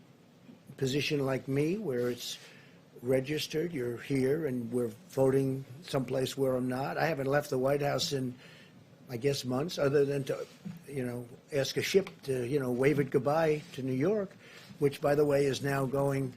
position like me, where it's registered, you're here, and we're voting someplace where I'm not. I haven't left the White House in, I guess, months, other than to, ask a ship to, wave it goodbye to New York, which, by the way, is now going,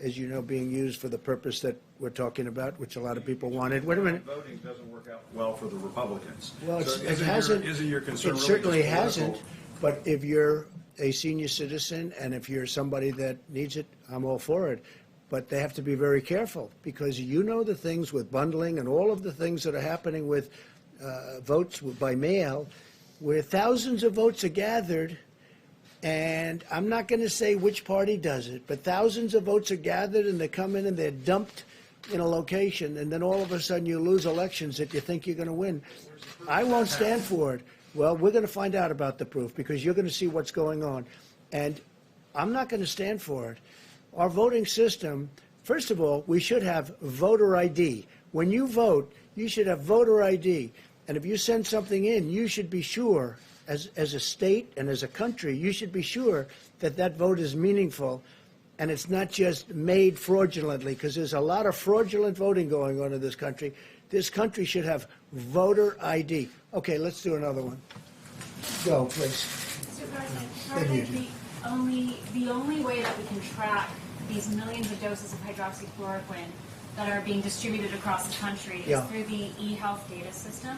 as you know, being used for the purpose that we're talking about, which a lot of people wanted. Wait a minute. Voting doesn't work out well for the Republicans. Well, so it hasn't. Isn't your concern It really certainly just political? hasn't. But if you're a senior citizen and if you're somebody that needs it, I'm all for it. But they have to be very careful, because the things with bundling and all of the things that are happening with votes by mail, where thousands of votes are gathered. And I'm not going to say which party does it, but thousands of votes are gathered, and they come in and they're dumped in a location, and then all of a sudden you lose elections that you think you're going to win. I won't stand for it. Well, we're going to find out about the proof, because you're going to see what's going on. And I'm not going to stand for it. Our voting system, first of all, we should have voter ID. When you vote, you should have voter ID. And if you send something in, you should be sure, as a state and as a country, you should be sure that that vote is meaningful and it's not just made fraudulently, because there's a lot of fraudulent voting going on in this country. This country should have voter ID. Okay, let's do another one. Go, please. Mr. President, the only way that we can track these millions of doses of hydroxychloroquine that are being distributed across the country is through the eHealth data system.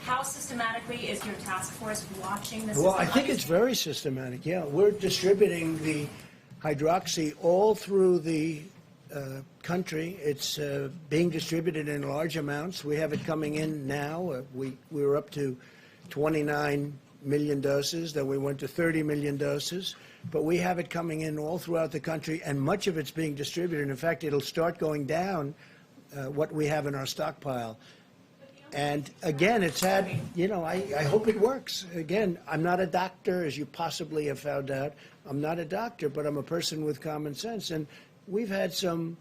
How systematically is your task force watching this? Well, I think it's very systematic. Yeah, we're distributing the hydroxy all through the country. It's being distributed in large amounts. We have it coming in now. We were up to 29 million doses. Then we went to 30 million doses. But we have it coming in all throughout the country, and much of it's being distributed. In fact, it'll start going down what we have in our stockpile. And again, it's had, I hope it works. Again, I'm not a doctor, as you possibly have found out. I'm not a doctor, but I'm a person with common sense. And we've had some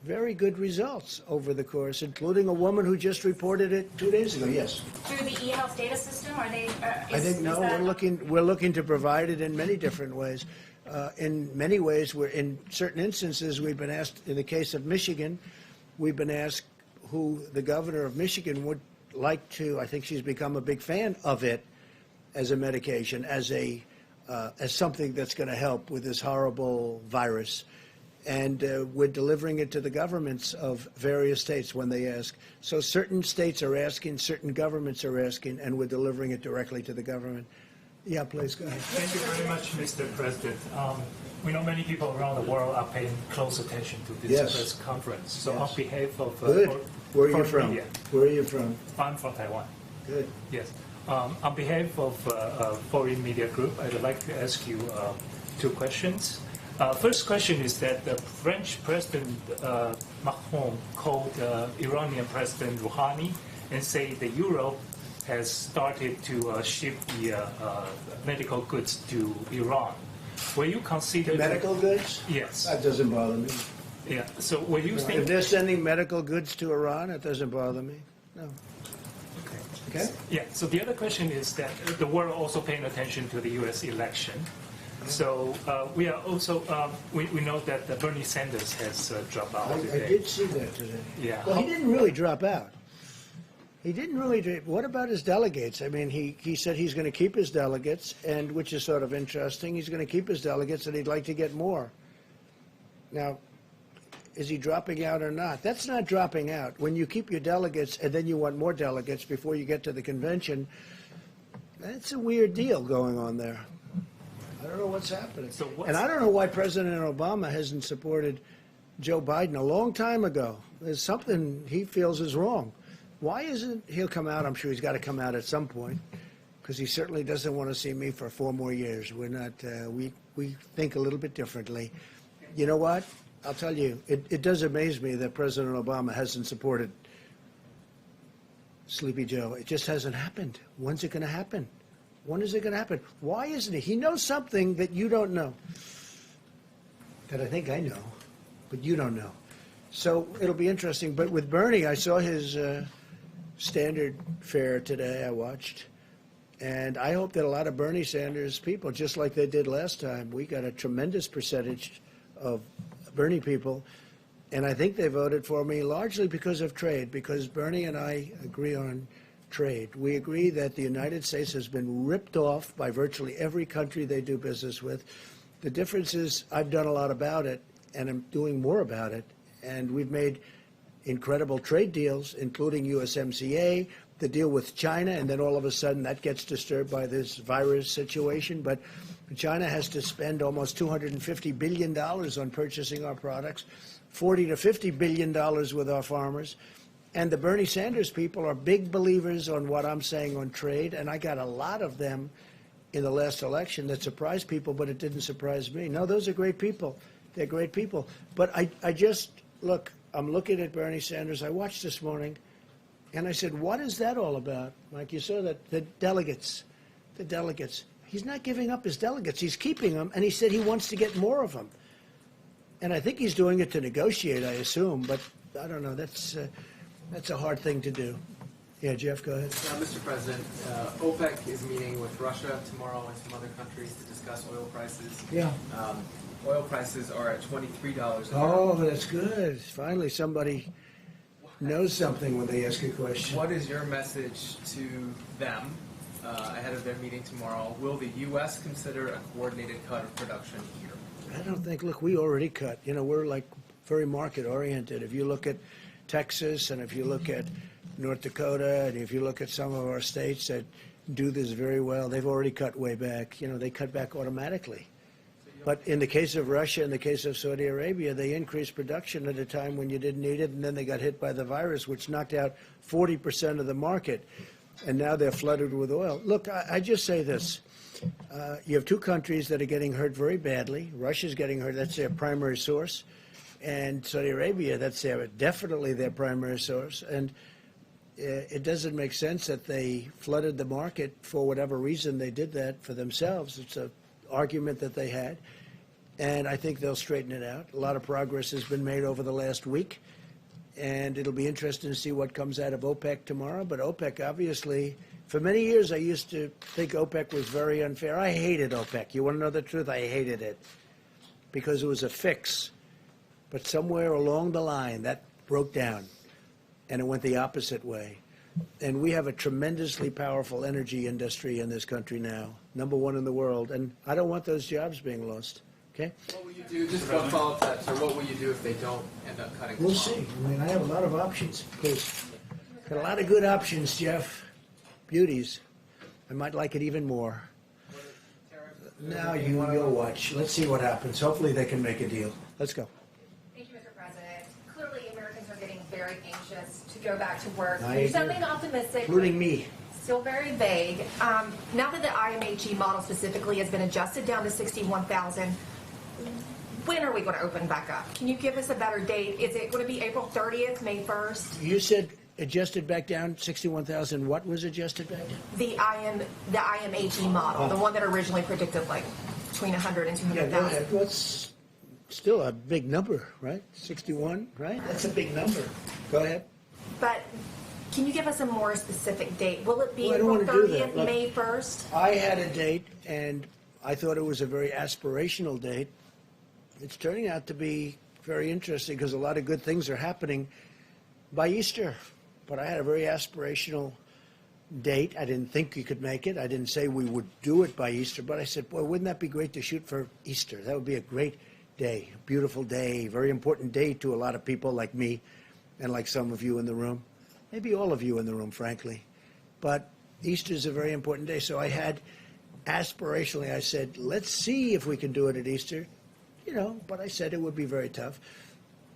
very good results over the course, including a woman who just reported it 2 days ago. Yes. Through the eHealth data system, are they? I think no. We're looking to provide it in many different ways. In many ways, in certain instances, we've been asked. In the case of Michigan, we've been asked who the governor of Michigan would like to. I think she's become a big fan of it as a medication, as something that's going to help with this horrible virus. And we're delivering it to the governments of various states when they ask. So certain states are asking, certain governments are asking, and we're delivering it directly to the government. Yeah, please go ahead. Thank you very much, Mr. President. We know many people around the world are paying close attention to this press conference. So on behalf of Where are you from? Media, Where are you from? I'm from Taiwan. Good. Yes. On behalf of Foreign Media Group, I'd like to ask you 2 questions. First question is that the French President Macron called Iranian President Rouhani and say that Europe has started to ship the medical goods to Iran. will you consider Medical goods? Yes. That doesn't bother me. Yeah. So will you If think? they're sending medical goods to Iran, it doesn't bother me. No. Okay? Yeah. So the other question is that the world also paying attention to the U.S. election. So we are also we know that Bernie Sanders has dropped out I today. did see that today. Yeah. Well, he didn't really drop out. He didn't really. What about his delegates? I mean, he said he's going to keep his delegates, and which is sort of interesting. He's going to keep his delegates, and he'd like to get more. Now, is he dropping out or not? That's not dropping out. When you keep your delegates, and then you want more delegates before you get to the convention, that's a weird deal going on there. I don't know what's happening. And I don't know why President Obama hasn't supported Joe Biden a long time ago. There's something he feels is wrong. Why isn't he'll come out? I'm sure he's got to come out at some point, because he certainly doesn't want to see me for 4 more years. We're not. We think a little bit differently. You know what? I'll tell you. It does amaze me that President Obama hasn't supported Sleepy Joe. It just hasn't happened. When's it going to happen? When is it going to happen? Why isn't he? He knows something that you don't know. That I think I know, but you don't know. So it'll be interesting. But with Bernie, I saw his standard fare today. I watched. And I hope that a lot of Bernie Sanders people, just like they did last time, we got a tremendous percentage of Bernie people. And I think they voted for me largely because of trade, because Bernie and I agree on trade. We agree that the United States has been ripped off by virtually every country they do business with. The difference is I've done a lot about it, and I'm doing more about it. And we've made incredible trade deals, including USMCA, the deal with China, and then all of a sudden that gets disturbed by this virus situation. But China has to spend almost $250 billion on purchasing our products, $40 to $50 billion with our farmers. And the Bernie Sanders people are big believers on what I'm saying on trade, and I got a lot of them in the last election that surprised people, but it didn't surprise me. No, those are great people. They're great people. But I just, look, I'm looking at Bernie Sanders. I watched this morning, and I said, what is that all about? Mike, you saw that, the delegates. He's not giving up his delegates. He's keeping them, and he said he wants to get more of them. And I think he's doing it to negotiate, I assume, but I don't know. That's a hard thing to do. Yeah, Jeff, go ahead. Mr. President, OPEC is meeting with Russia tomorrow and some other countries to discuss oil prices. Yeah. Oil prices are at $23 a barrel. Oh, that's good. Finally, somebody knows something when they ask a question. What is your message to them ahead of their meeting tomorrow? Will the U.S. consider a coordinated cut of production here? I don't think, look, we already cut. You know, we're like very market-oriented. If you look at Texas, and if you look at North Dakota, and if you look at some of our states that do this very well, they've already cut way back. You know, they cut back automatically. But in the case of Russia, in the case of Saudi Arabia, they increased production at a time when you didn't need it, and then they got hit by the virus, which knocked out 40% of the market. And now they're flooded with oil. Look, I just say this. You have 2 countries that are getting hurt very badly. Russia's getting hurt. That's their primary source. And Saudi Arabia, that's definitely their primary source. And it doesn't make sense that they flooded the market for whatever reason they did that for themselves. It's an argument that they had. And I think they'll straighten it out. A lot of progress has been made over the last week. And it'll be interesting to see what comes out of OPEC tomorrow. But OPEC, obviously, for many years I used to think OPEC was very unfair. I hated OPEC. You want to know the truth? I hated it because it was a fix. But somewhere along the line, that broke down, and it went the opposite way. And we have a tremendously powerful energy industry in this country now, #1 in the world, and I don't want those jobs being lost. Okay? What will you do, just one follow-up to that, sir, what will you do if they don't end up cutting We'll tomorrow? see. I mean, I have a lot of options. Got a lot of good options, Jeff. Beauties. I might like it even more. Now you'll watch. Let's see what happens. Hopefully they can make a deal. Let's go. Thank you, Mr. President. Clearly, Americans are getting very anxious to go back to work. I There's agree. something optimistic. Including me. Still very vague. Now that the IMHE model specifically has been adjusted down to 61,000, when are we going to open back up? Can you give us a better date? Is it going to be April 30th, May 1st? You said adjusted back down 61,000. What was adjusted back down? The IMHE model, the one that originally predicted like between 100 and Yeah, 200,000. go ahead. Well, it's still a big number, right? 61, right? That's a big number. Go ahead. But can you give us a more specific date? Will it be Well, I don't April wanna do that. 30th, Look, May 1st? I had a date, and I thought it was a very aspirational date. It's turning out to be very interesting because a lot of good things are happening by Easter. But I had a very aspirational date. I didn't think you could make it. I didn't say we would do it by Easter, but I said, boy, wouldn't that be great to shoot for Easter? That would be a great day, a beautiful day, very important day to a lot of people like me and like some of you in the room, maybe all of you in the room, frankly. But Easter is a very important day. So I had, aspirationally, I said, let's see if we can do it at Easter. You know, but I said it would be very tough.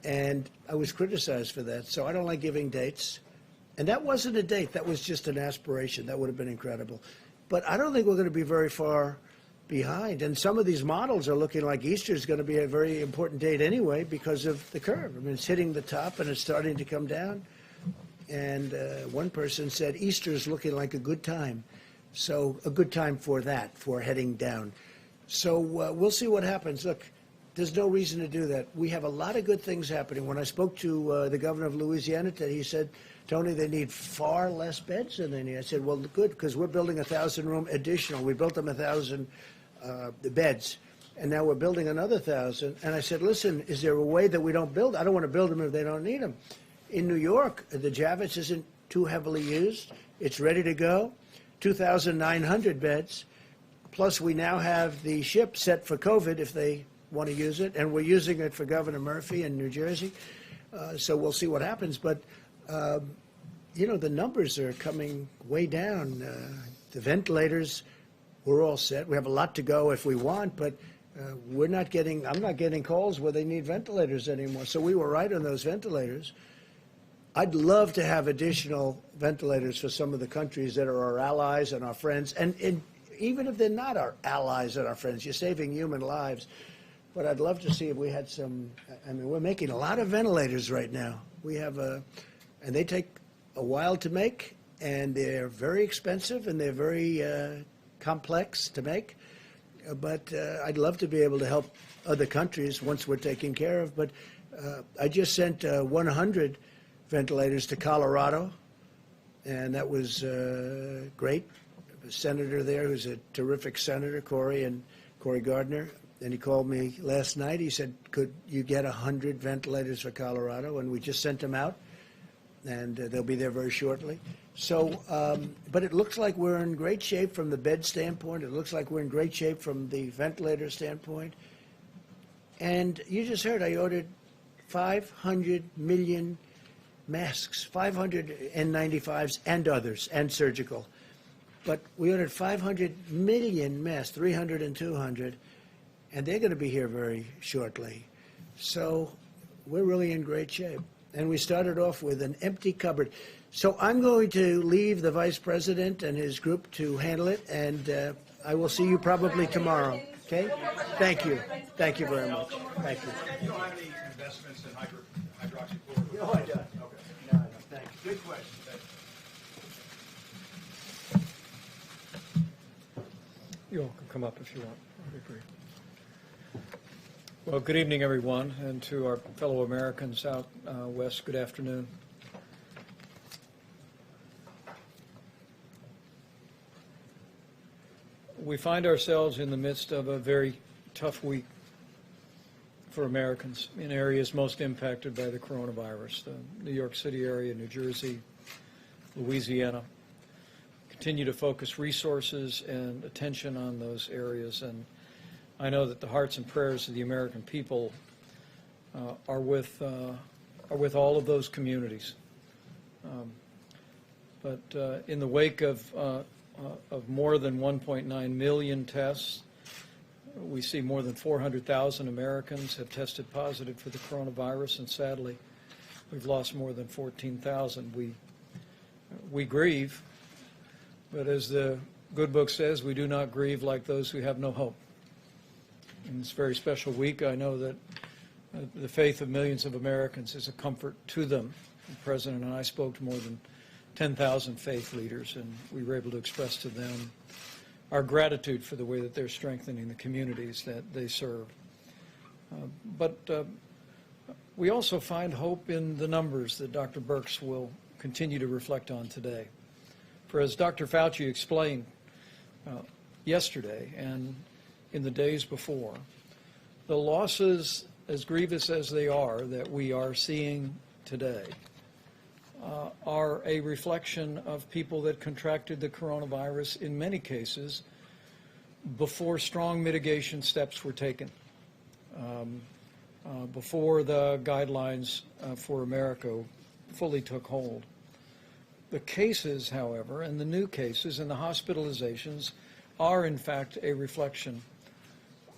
And I was criticized for that. So I don't like giving dates. And that wasn't a date. That was just an aspiration. That would have been incredible. But I don't think we're going to be very far behind. And some of these models are looking like Easter is going to be a very important date anyway because of the curve. I mean, it's hitting the top and it's starting to come down. And one person said Easter is looking like a good time. So a good time for that, for heading down. So we'll see what happens. Look, there's no reason to do that. We have a lot of good things happening. When I spoke to the governor of Louisiana today, he said, Tony, they need far less beds than they need. I said, well, good, because we're building 1,000-room additional. We built them 1,000 beds, and now we're building another 1,000. And I said, listen, is there a way that we don't build? I don't want to build them if they don't need them. In New York, the Javits isn't too heavily used. It's ready to go. 2,900 beds. Plus, we now have the ship set for COVID if they want to use it, and we're using it for Governor Murphy in New Jersey. So we'll see what happens. But, you know, the numbers are coming way down. The ventilators, we're all set. We have a lot to go if we want, but I'm not getting calls where they need ventilators anymore. So we were right on those ventilators. I'd love to have additional ventilators for some of the countries that are our allies and our friends. And even if they're not our allies and our friends, you're saving human lives. But I'd love to see if we had some. I mean, we're making a lot of ventilators right now. We have and they take a while to make, and they're very expensive, and they're very complex to make. But I'd love to be able to help other countries once we're taken care of. But I just sent 100 ventilators to Colorado, and that was great. A senator there who's a terrific senator, Cory Gardner. And he called me last night. He said, could you get 100 ventilators for Colorado? And we just sent them out, and they'll be there very shortly. So, but it looks like we're in great shape from the bed standpoint. It looks like we're in great shape from the ventilator standpoint. And you just heard I ordered 500 million masks, 500 N95s and others, and surgical. But we ordered 500 million masks, 300 and 200. And they're going to be here very shortly. So we're really in great shape. And we started off with an empty cupboard. So I'm going to leave the vice president and his group to handle it, and I will see you probably tomorrow. Okay? Thank you. Thank you very much. Thank you. You don't have any investments in hydroxychloroquine? No, I don't. Okay. No, thank you. Good question. You all can come up if you want. I'll be brief. Well, good evening, everyone, and to our fellow Americans out west, good afternoon. We find ourselves in the midst of a very tough week for Americans in areas most impacted by the coronavirus, the New York City area, New Jersey, Louisiana. Continue to focus resources and attention on those areas, and I know that the hearts and prayers of the American people are with all of those communities. But in the wake of more than 1.9 million tests, we see more than 400,000 Americans have tested positive for the coronavirus, and sadly, we've lost more than 14,000. We grieve, but as the good book says, we do not grieve like those who have no hope. In this very special week, I know that the faith of millions of Americans is a comfort to them. The President and I spoke to more than 10,000 faith leaders, and we were able to express to them our gratitude for the way that they're strengthening the communities that they serve. But we also find hope in the numbers that Dr. Birx will continue to reflect on today. For as Dr. Fauci explained yesterday and in the days before, the losses, as grievous as they are, that we are seeing today are a reflection of people that contracted the coronavirus in many cases before strong mitigation steps were taken, before the guidelines for America fully took hold. The cases, however, and the new cases and the hospitalizations are in fact a reflection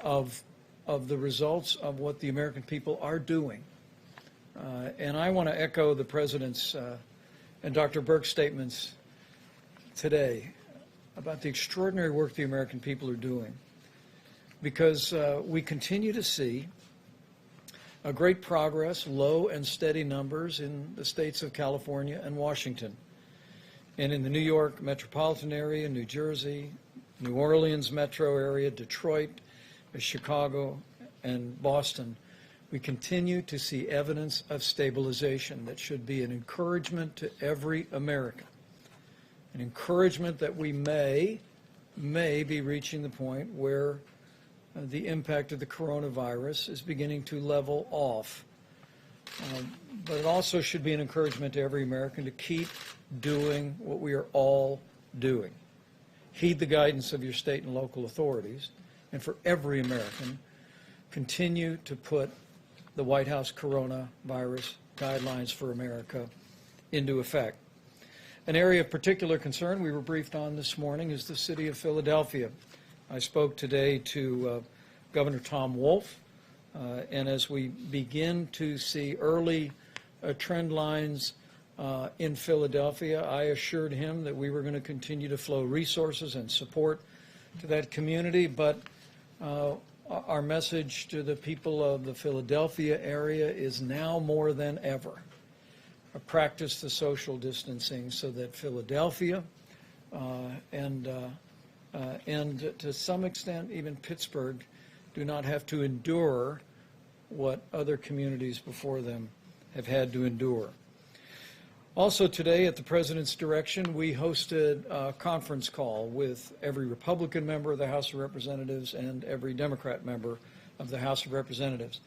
of the results of what the American people are doing. And I want to echo the President's and Dr. Birx's statements today about the extraordinary work the American people are doing, because we continue to see a great progress, low and steady numbers in the states of California and Washington, and in the New York metropolitan area, New Jersey, New Orleans metro area, Detroit, Chicago, and Boston. We continue to see evidence of stabilization that should be an encouragement to every American, an encouragement that we may be reaching the point where the impact of the coronavirus is beginning to level off. But it also should be an encouragement to every American to keep doing what we are all doing. Heed the guidance of your state and local authorities, and for every American, continue to put the White House coronavirus guidelines for America into effect. An area of particular concern we were briefed on this morning is the city of Philadelphia. I spoke today to Governor Tom Wolf, and as we begin to see early trend lines in Philadelphia, I assured him that we were going to continue to flow resources and support to that community, but our message to the people of the Philadelphia area is now more than ever practice the social distancing so that Philadelphia and to some extent even Pittsburgh do not have to endure what other communities before them have had to endure. Also today, at the President's direction, we hosted a conference call with every Republican member of the House of Representatives and every Democrat member of the House of Representatives.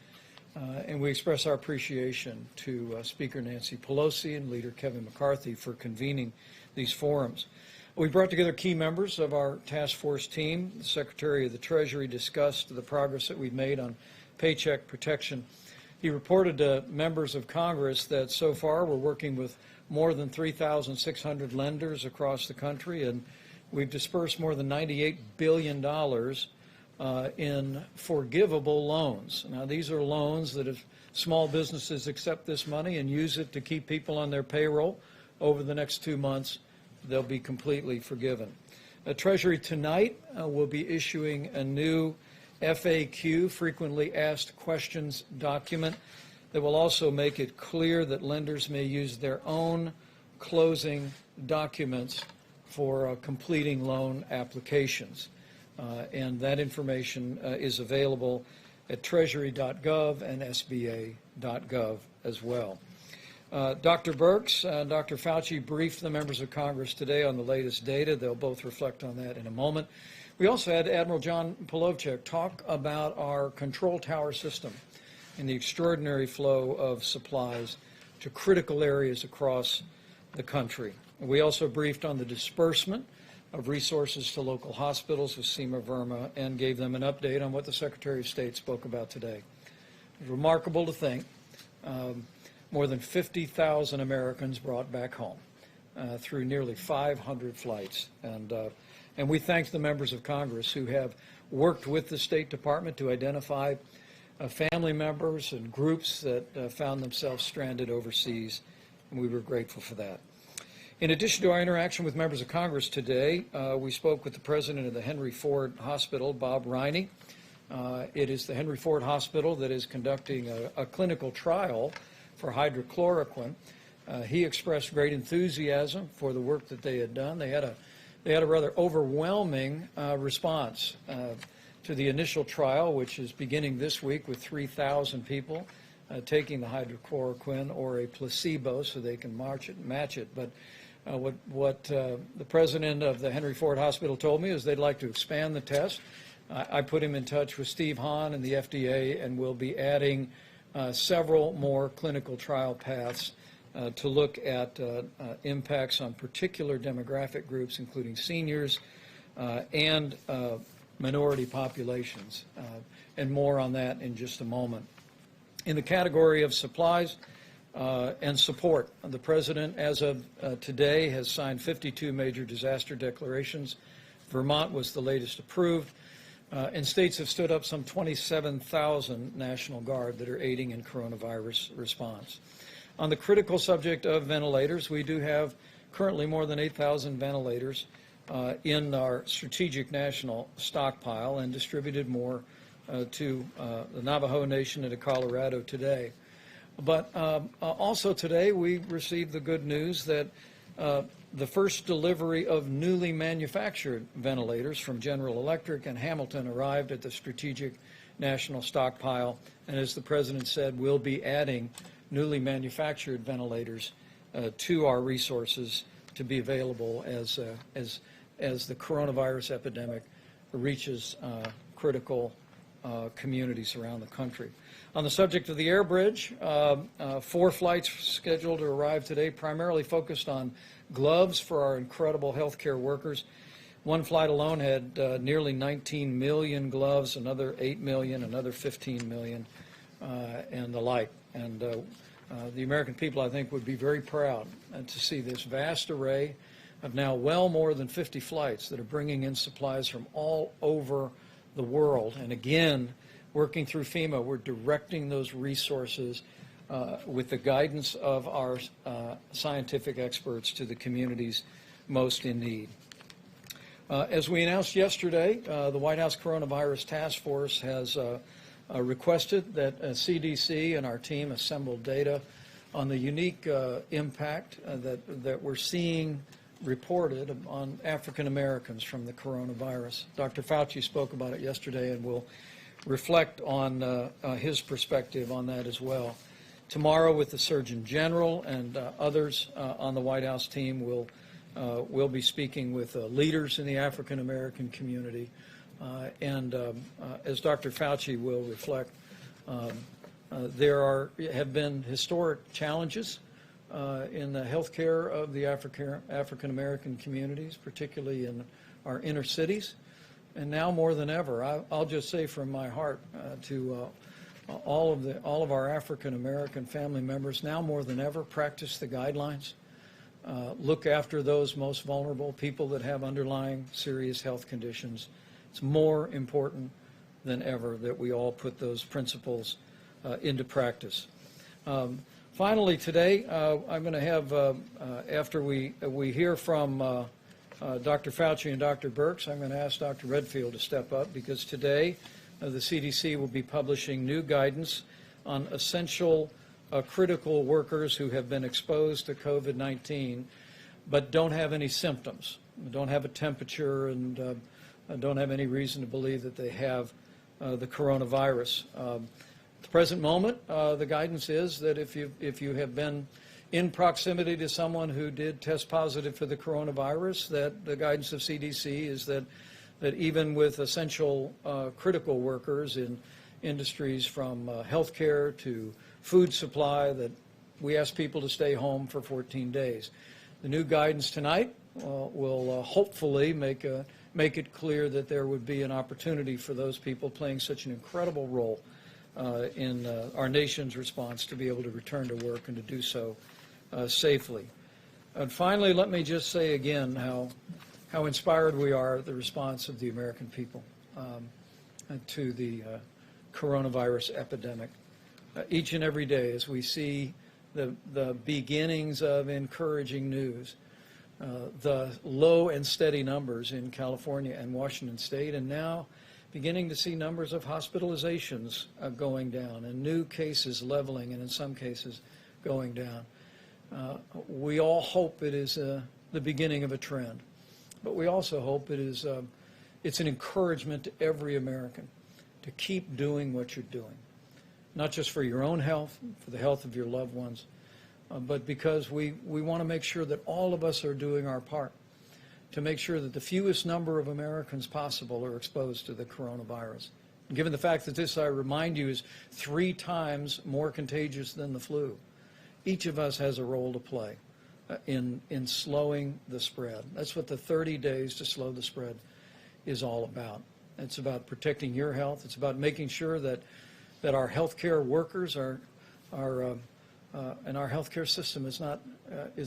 And we express our appreciation to Speaker Nancy Pelosi and Leader Kevin McCarthy for convening these forums. We brought together key members of our task force team. The Secretary of the Treasury discussed the progress that we've made on paycheck protection. He reported to members of Congress that so far we're working with more than 3,600 lenders across the country, and we've dispersed more than $98 billion in forgivable loans. Now, these are loans that if small businesses accept this money and use it to keep people on their payroll over the next 2 months, they'll be completely forgiven. Treasury tonight will be issuing a new FAQ, Frequently Asked Questions document, that will also make it clear that lenders may use their own closing documents for completing loan applications. And that information is available at treasury.gov and sba.gov as well. Dr. Birx and Dr. Fauci briefed the members of Congress today on the latest data. They'll both reflect on that in a moment. We also had Admiral John Polovchik talk about our control tower system and the extraordinary flow of supplies to critical areas across the country. We also briefed on the disbursement of resources to local hospitals with SEMA Verma and gave them an update on what the Secretary of State spoke about today. It's remarkable to think more than 50,000 Americans brought back home through nearly 500 flights. And we thank the members of Congress who have worked with the State Department to identify family members and groups that found themselves stranded overseas, and we were grateful for that. In addition to our interaction with members of Congress today, we spoke with the president of the Henry Ford Hospital, Bob Riney. It is the Henry Ford Hospital that is conducting a clinical trial for hydrochloroquine. He expressed great enthusiasm for the work that they had done. They had a they had a rather overwhelming response to the initial trial, which is beginning this week with 3,000 people taking the hydrochloroquine or a placebo so they can match it. But what the president of the Henry Ford Hospital told me is they'd like to expand the test. I put him in touch with Steve Hahn and the FDA, and we'll be adding several more clinical trial paths to look at impacts on particular demographic groups, including seniors and minority populations, and more on that in just a moment. In the category of supplies and support, the President, as of today, has signed 52 major disaster declarations. Vermont was the latest approved, and states have stood up some 27,000 National Guard that are aiding in coronavirus response. On the critical subject of ventilators, we do have currently more than 8,000 ventilators in our strategic national stockpile, and distributed more to the Navajo Nation and to Colorado today. But also today we received the good news that the first delivery of newly manufactured ventilators from General Electric and Hamilton arrived at the strategic national stockpile, and as the President said, we'll be adding newly manufactured ventilators to our resources to be available as the coronavirus epidemic reaches critical communities around the country. On the subject of the air bridge, 4 flights scheduled to arrive today, primarily focused on gloves for our incredible healthcare workers. One flight alone had nearly 19 million gloves, another 8 million, another 15 million, and the like. And the American people, I think, would be very proud to see this vast array of now well more than 50 flights that are bringing in supplies from all over the world. And again, working through FEMA, we're directing those resources with the guidance of our scientific experts to the communities most in need. As we announced yesterday, the White House Coronavirus Task Force has requested that CDC and our team assemble data on the unique impact that we're seeing reported on African Americans from the coronavirus. Dr. Fauci spoke about it yesterday, and will reflect on his perspective on that as well. Tomorrow, with the Surgeon General and others on the White House team, we'll be speaking with leaders in the African American community. And as Dr. Fauci will reflect, there have been historic challenges in the health care of the African American communities, particularly in our inner cities. And now more than ever, I'll just say from my heart to all of our African American family members, now more than ever, practice the guidelines. Look after those most vulnerable, people that have underlying serious health conditions. It's more important than ever that we all put those principles into practice. Finally, today, I'm going to have, after we hear from Dr. Fauci and Dr. Birx, I'm going to ask Dr. Redfield to step up, because today the CDC will be publishing new guidance on essential critical workers who have been exposed to COVID-19 but don't have any symptoms, don't have a temperature, and don't have any reason to believe that they have the coronavirus. At the present moment, the guidance is that if you have been in proximity to someone who did test positive for the coronavirus, that the guidance of CDC is that even with essential critical workers in industries from healthcare to food supply, that we ask people to stay home for 14 days. The new guidance tonight will hopefully make it clear that there would be an opportunity for those people playing such an incredible role in our nation's response to be able to return to work and to do so safely. And finally, let me just say again how inspired we are at the response of the American people to the coronavirus epidemic. Each and every day, as we see the beginnings of encouraging news, the low and steady numbers in California and Washington State, and now beginning to see numbers of hospitalizations going down and new cases leveling, and in some cases going down. We all hope it is the beginning of a trend. but we also hope it's an encouragement to every American to keep doing what you're doing, not just for your own health, for the health of your loved ones, but because we want to make sure that all of us are doing our part to make sure that the fewest number of Americans possible are exposed to the coronavirus. And given the fact that this, I remind you, is 3 times more contagious than the flu, each of us has a role to play in slowing the spread. That's what the 30 days to slow the spread is all about. It's about protecting your health. It's about making sure that our healthcare workers and our healthcare system is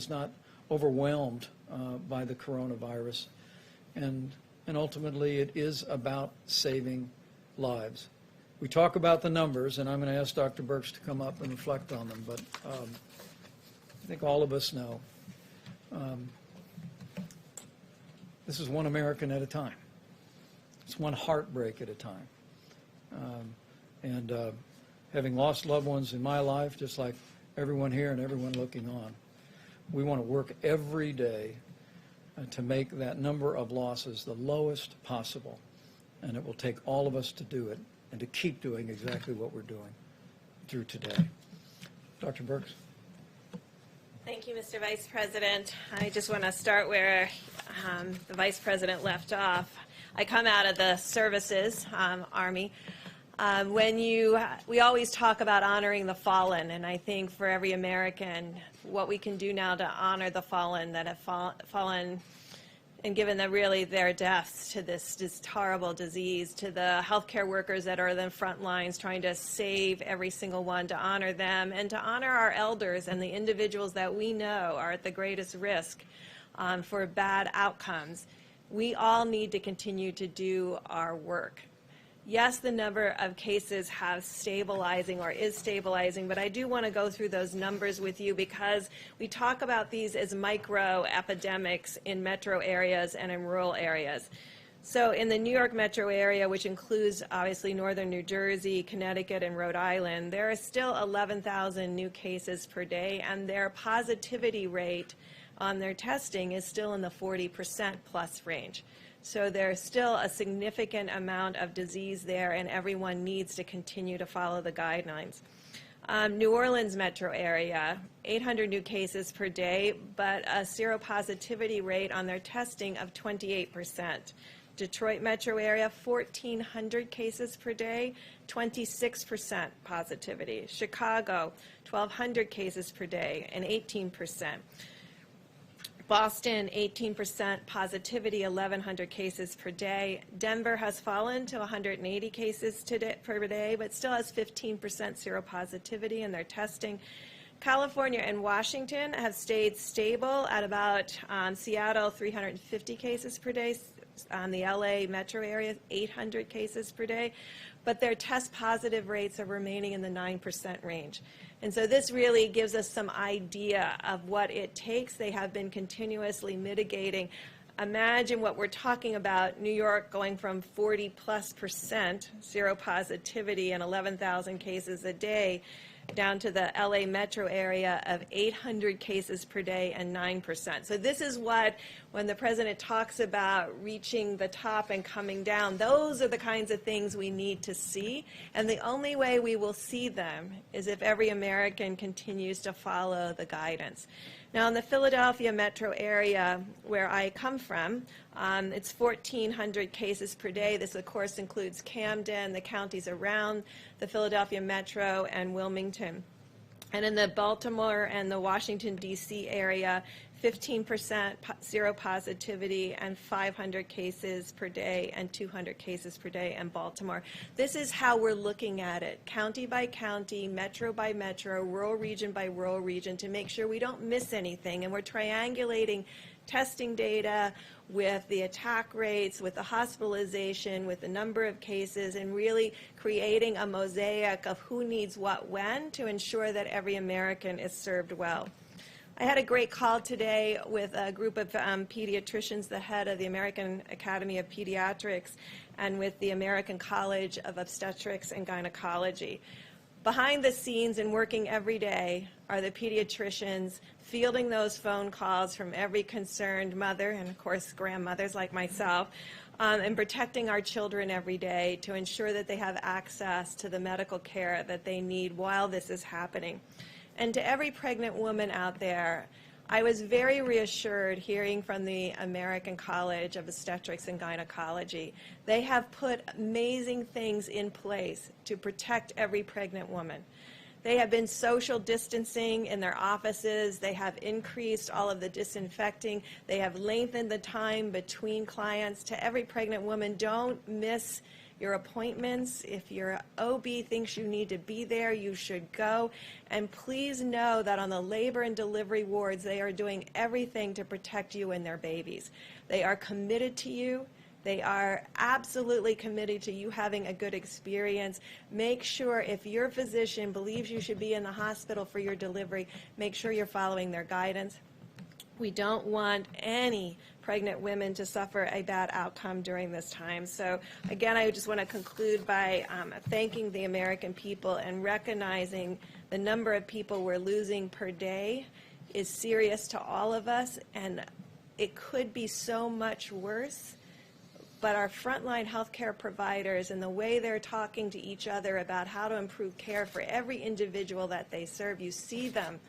not overwhelmed by the coronavirus, and ultimately it is about saving lives. We talk about the numbers, and I'm going to ask Dr. Birx to come up and reflect on them, but I think all of us know this is one American at a time. It's one heartbreak at a time. Having lost loved ones in my life, just like everyone here and everyone looking on, we want to work every day to make that number of losses the lowest possible. And it will take all of us to do it and to keep doing exactly what we're doing through today. Dr. Birx. Thank you, Mr. Vice President. I just want to start where the Vice President left off. I come out of the services, Army. We always talk about honoring the fallen, and I think for every American, what we can do now to honor the fallen that have fallen and given their deaths to this horrible disease, to the healthcare workers that are in the front lines trying to save every single one, to honor them, and to honor our elders and the individuals that we know are at the greatest risk for bad outcomes. We all need to continue to do our work. Yes, the number of cases is stabilizing, but I do want to go through those numbers with you because we talk about these as micro epidemics in metro areas and in rural areas. So in the New York metro area, which includes obviously northern New Jersey, Connecticut, and Rhode Island, there are still 11,000 new cases per day, and their positivity rate on their testing is still in the 40% plus range. So there's still a significant amount of disease there, and everyone needs to continue to follow the guidelines. New Orleans metro area, 800 new cases per day, but a seropositivity rate on their testing of 28%. Detroit metro area, 1,400 cases per day, 26% positivity. Chicago, 1,200 cases per day, and 18%. Boston, 18% positivity, 1,100 cases per day. Denver has fallen to 180 cases per day, but still has 15% seropositivity in their testing. California and Washington have stayed stable at about Seattle, 350 cases per day. On the LA metro area, 800 cases per day. But their test positive rates are remaining in the 9% range. And so this really gives us some idea of what it takes. They have been continuously mitigating. Imagine what we're talking about, New York going from 40+% seropositivity and 11,000 cases a day down to the LA metro area of 800 cases per day and 9%. So this is what, when the president talks about reaching the top and coming down, those are the kinds of things we need to see. And the only way we will see them is if every American continues to follow the guidance. Now, in the Philadelphia metro area where I come from, it's 1,400 cases per day. This, of course, includes Camden, the counties around the Philadelphia metro, and Wilmington. And in the Baltimore and the Washington, D.C. area, 15% seropositivity and 500 cases per day and 200 cases per day in Baltimore. This is how we're looking at it, county by county, metro by metro, rural region by rural region, to make sure we don't miss anything. And we're triangulating testing data with the attack rates, with the hospitalization, with the number of cases, and really creating a mosaic of who needs what when to ensure that every American is served well. I had a great call today with a group of pediatricians, the head of the American Academy of Pediatrics, and with the American College of Obstetrics and Gynecology. Behind the scenes and working every day are the pediatricians fielding those phone calls from every concerned mother and, of course, grandmothers like myself, and protecting our children every day to ensure that they have access to the medical care that they need while this is happening. And to every pregnant woman out there, I was very reassured hearing from the American College of Obstetrics and Gynecology. They have put amazing things in place to protect every pregnant woman. They have been social distancing in their offices. They have increased all of the disinfecting. They have lengthened the time between clients. To every pregnant woman, don't miss your appointments. If your OB thinks you need to be there, you should go. And please know that on the labor and delivery wards, they are doing everything to protect you and their babies. They are committed to you. They are absolutely committed to you having a good experience. Make sure if your physician believes you should be in the hospital for your delivery, make sure you're following their guidance. We don't want any pregnant women to suffer a bad outcome during this time. So again, I just want to conclude by thanking the American people and recognizing the number of people we're losing per day is serious to all of us, and it could be so much worse. But our frontline healthcare providers and the way they're talking to each other about how to improve care for every individual that they serve, you see them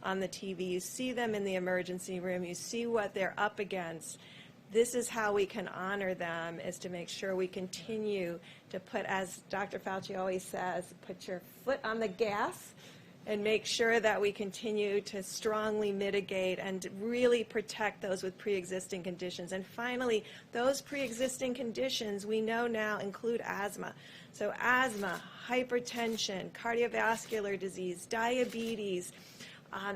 on the TV, you see them in the emergency room, you see what they're up against. This is how we can honor them, is to make sure we continue to put, as Dr. Fauci always says, put your foot on the gas and make sure that we continue to strongly mitigate and really protect those with pre-existing conditions. And finally, those pre-existing conditions we know now include asthma. So asthma, hypertension, cardiovascular disease, diabetes,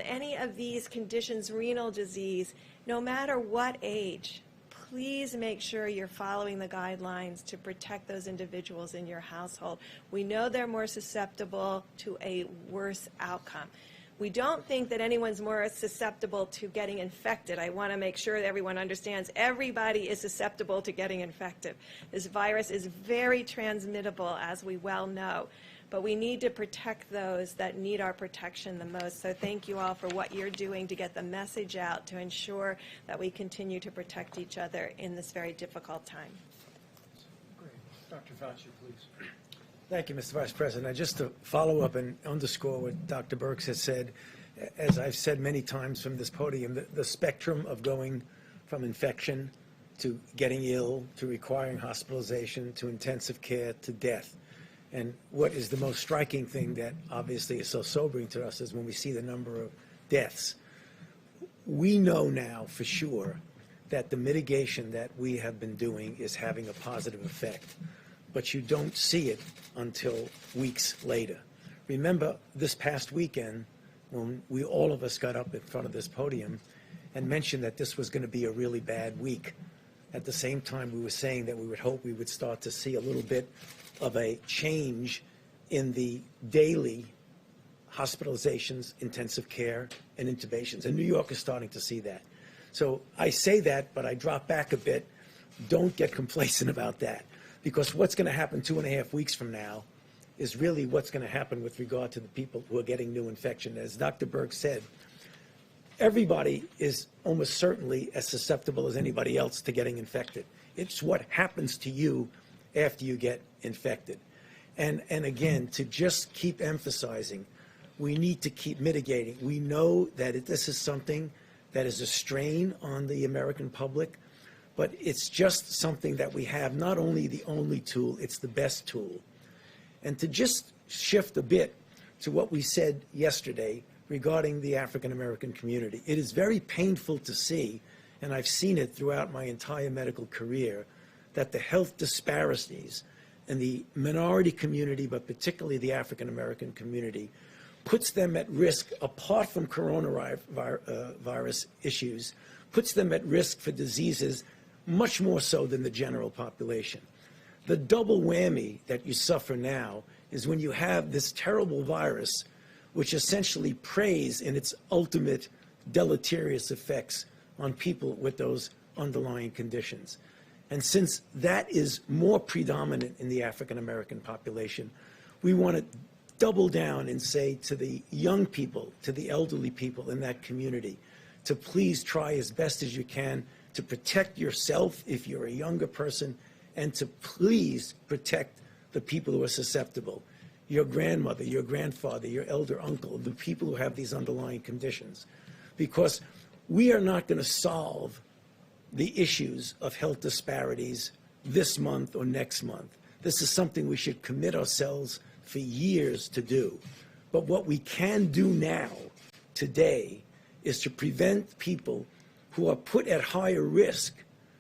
any of these conditions, renal disease, no matter what age, please make sure you're following the guidelines to protect those individuals in your household. We know they're more susceptible to a worse outcome. We don't think that anyone's more susceptible to getting infected. I want to make sure that everyone understands everybody is susceptible to getting infected. This virus is very transmittable, as we well know. But we need to protect those that need our protection the most. So thank you all for what you're doing to get the message out to ensure that we continue to protect each other in this very difficult time. Great. Dr. Fauci, please. Thank you, Mr. Vice President. Just to follow up and underscore what Dr. Birx has said, as I've said many times from this podium, the spectrum of going from infection to getting ill to requiring hospitalization to intensive care to death. And what is the most striking thing that obviously is so sobering to us is when we see the number of deaths. We know now for sure that the mitigation that we have been doing is having a positive effect, but you don't see it until weeks later. Remember this past weekend when all of us got up in front of this podium and mentioned that this was going to be a really bad week. At the same time, we were saying that we would hope we would start to see a little bit of a change in the daily hospitalizations, intensive care, and intubations. And New York is starting to see that. So I say that, but I drop back a bit. Don't get complacent about that, because what's going to happen 2.5 weeks from now is really what's going to happen with regard to the people who are getting new infection. As Dr. Birx said, everybody is almost certainly as susceptible as anybody else to getting infected. It's what happens to you after you get infected. And again, to just keep emphasizing, we need to keep mitigating. We know that this is something that is a strain on the American public, but it's just something that we have, not only the only tool, it's the best tool. And to just shift a bit to what we said yesterday regarding the African American community, it is very painful to see, and I've seen it throughout my entire medical career, that the health disparities in the minority community, but particularly the African American community, puts them at risk, apart from coronavirus issues, puts them at risk for diseases much more so than the general population. The double whammy that you suffer now is when you have this terrible virus, which essentially preys in its ultimate deleterious effects on people with those underlying conditions. And since that is more predominant in the African American population, we want to double down and say to the young people, to the elderly people in that community, to please try as best as you can to protect yourself if you're a younger person, and to please protect the people who are susceptible. Your grandmother, your grandfather, your elder uncle, the people who have these underlying conditions. Because we are not going to solve the issues of health disparities this month or next month. This is something we should commit ourselves for years to do. But what we can do now, today, is to prevent people who are put at higher risk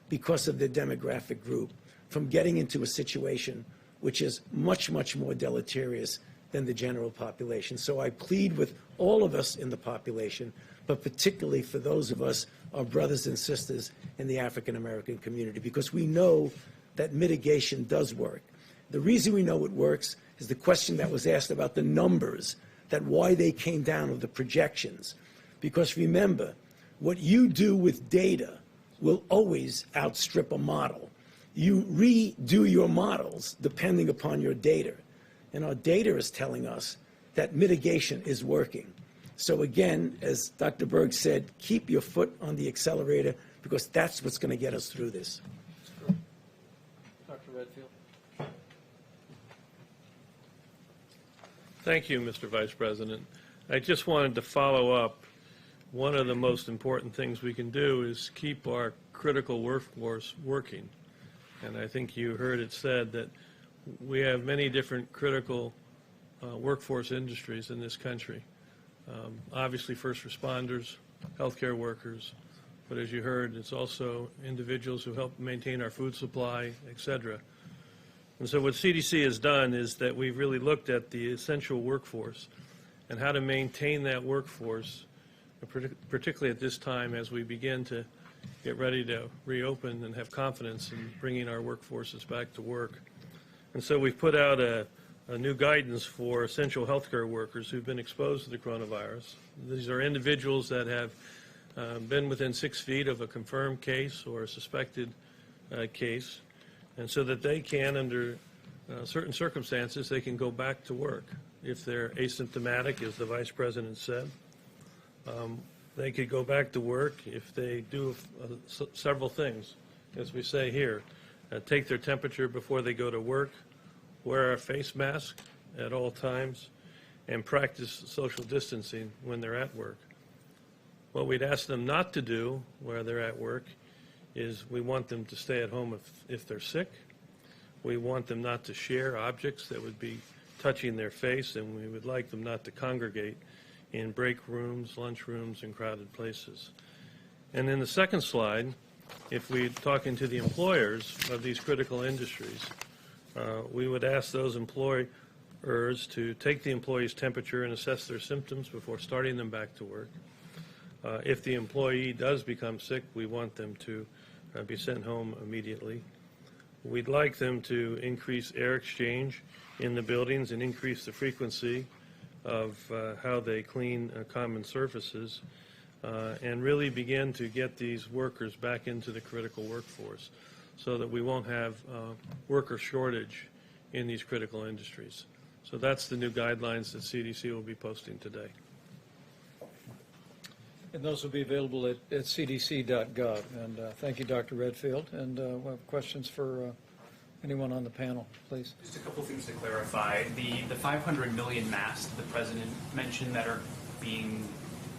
because of their demographic group from getting into a situation which is much, much more deleterious than the general population. So I plead with all of us in the population, but particularly for those of us, our brothers and sisters in the African American community, because we know that mitigation does work. The reason we know it works is the question that was asked about the numbers, that why they came down of the projections. Because remember, what you do with data will always outstrip a model. You redo your models depending upon your data. And our data is telling us that mitigation is working. So again, as Dr. Berg said, keep your foot on the accelerator, because that's what's going to get us through this. Dr. Redfield. Thank you, Mr. Vice President. I just wanted to follow up. One of the most important things we can do is keep our critical workforce working. And I think you heard it said that we have many different critical workforce industries in this country. Obviously, first responders, healthcare workers, but as you heard, it's also individuals who help maintain our food supply, et cetera. And so what CDC has done is that we've really looked at the essential workforce and how to maintain that workforce, particularly at this time as we begin to get ready to reopen and have confidence in bringing our workforces back to work. And so we've put out a new guidance for essential healthcare workers who've been exposed to the coronavirus. These are individuals that have been within 6 feet of a confirmed case or a suspected case, and so that they can, under certain circumstances, they can go back to work. If they're asymptomatic, as the Vice President said, they could go back to work if they do several things, as we say here. Take their temperature before they go to work, wear a face mask at all times, and practice social distancing when they're at work. What we'd ask them not to do where they're at work is we want them to stay at home if they're sick. We want them not to share objects that would be touching their face, and we would like them not to congregate in break rooms, lunch rooms, and crowded places. And in the second slide, if we're talking to the employers of these critical industries, we would ask those employers to take the employee's temperature and assess their symptoms before starting them back to work. If the employee does become sick, we want them to be sent home immediately. We'd like them to increase air exchange in the buildings and increase the frequency of how they clean common surfaces, and really begin to get these workers back into the critical workforce so that we won't have worker shortage in these critical industries. So that's the new guidelines that CDC will be posting today. And those will be available at cdc.gov. And thank you, Dr. Redfield. And we'll have questions for anyone on the panel, please. Just a couple things to clarify. The 500 million masks the President mentioned that are being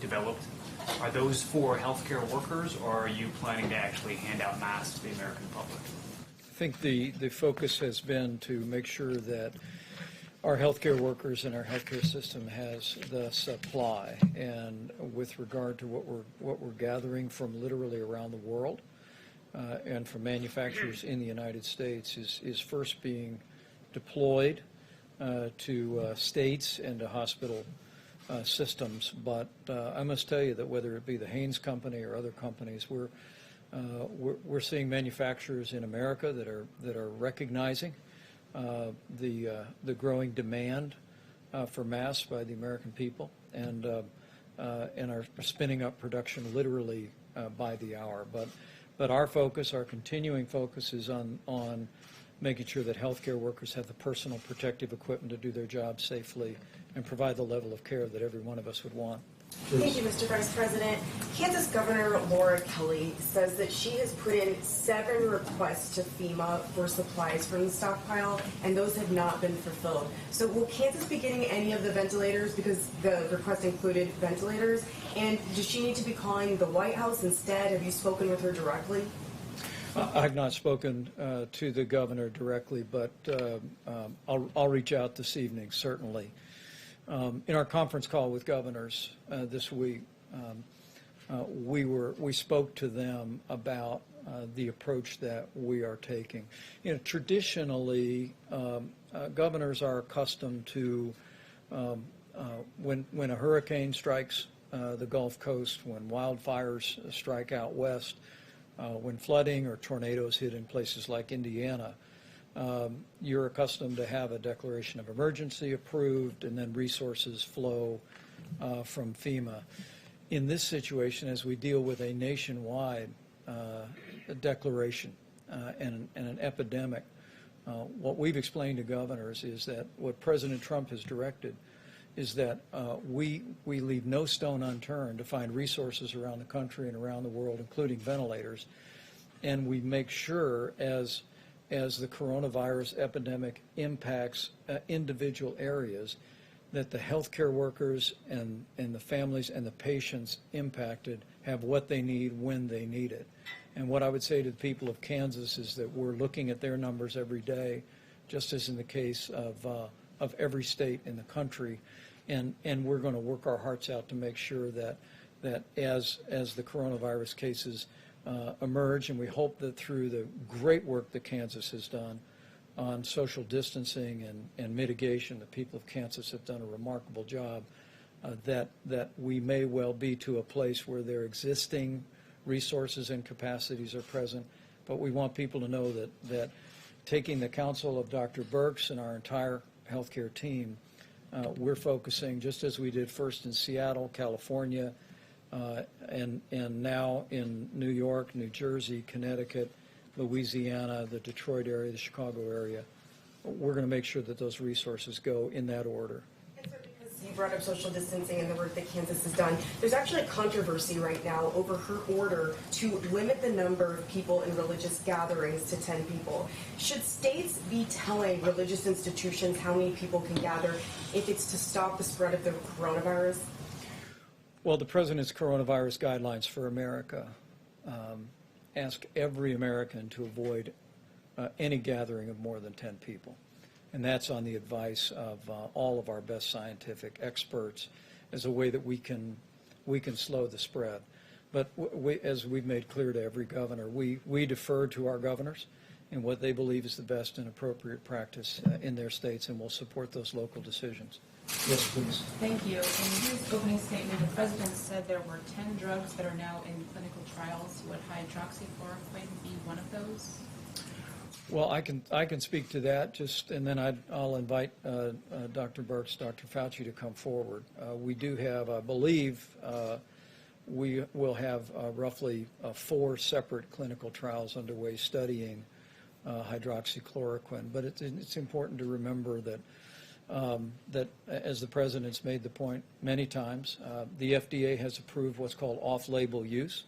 developed, are those for healthcare workers, or are you planning to actually hand out masks to the American public? I think the focus has been to make sure that our healthcare workers and our healthcare system has the supply. And with regard to what we're gathering from literally around the world and from manufacturers in the United States is first being deployed to states and to hospital systems. But I must tell you that whether it be the Haynes Company or other companies, we're seeing manufacturers in America that are recognizing the growing demand for masks by the American people, and are spinning up production literally by the hour. But our focus, our continuing focus, is on making sure that healthcare workers have the personal protective equipment to do their job safely and provide the level of care that every one of us would want. Thank you, Mr. Vice President. Kansas Governor Laura Kelly says that she has put in 7 requests to FEMA for supplies from the stockpile, and those have not been fulfilled. So will Kansas be getting any of the ventilators, because the request included ventilators? And does she need to be calling the White House instead? Have you spoken with her directly? I've not spoken to the governor directly, but I'll reach out this evening, certainly. In our conference call with governors this week, we spoke to them about the approach that we are taking. You know, traditionally, governors are accustomed to when a hurricane strikes the Gulf Coast, when wildfires strike out west, when flooding or tornadoes hit in places like Indiana, you're accustomed to have a declaration of emergency approved and then resources flow from FEMA. In this situation, as we deal with a nationwide declaration and an epidemic, what we've explained to governors is that what President Trump has directed is that we leave no stone unturned to find resources around the country and around the world, including ventilators, and we make sure as the coronavirus epidemic impacts individual areas, that the healthcare workers and the families and the patients impacted have what they need when they need it. And what I would say to the people of Kansas is that we're looking at their numbers every day, just as in the case of every state in the country, and we're going to work our hearts out to make sure that as the coronavirus cases emerge, and we hope that through the great work that Kansas has done on social distancing and mitigation, the people of Kansas have done a remarkable job, that we may well be to a place where their existing resources and capacities are present. But we want people to know that taking the counsel of Dr. Birx and our entire healthcare team, we're focusing, just as we did first in Seattle, California, and now in New York, New Jersey, Connecticut, Louisiana, the Detroit area, the Chicago area. We're going to make sure that those resources go in that order. And so, because you brought up social distancing and the work that Kansas has done, there's actually a controversy right now over her order to limit the number of people in religious gatherings to 10 people. Should states be telling religious institutions how many people can gather if it's to stop the spread of the coronavirus? Well, the President's coronavirus guidelines for America ask every American to avoid any gathering of more than 10 people. And that's on the advice of all of our best scientific experts as a way that we can slow the spread. But as we've made clear to every governor, we defer to our governors in what they believe is the best and appropriate practice in their states, and we'll support those local decisions. Yes, please. Thank you. In his opening statement, the President said there were 10 drugs that are now in clinical trials. Would hydroxychloroquine be one of those? Well, I can speak to that, and then I'll invite Dr. Birx, Dr. Fauci to come forward. We do have, I believe, we will have roughly 4 separate clinical trials underway studying hydroxychloroquine. But it's important to remember that as the President's made the point many times, the FDA has approved what's called off-label use.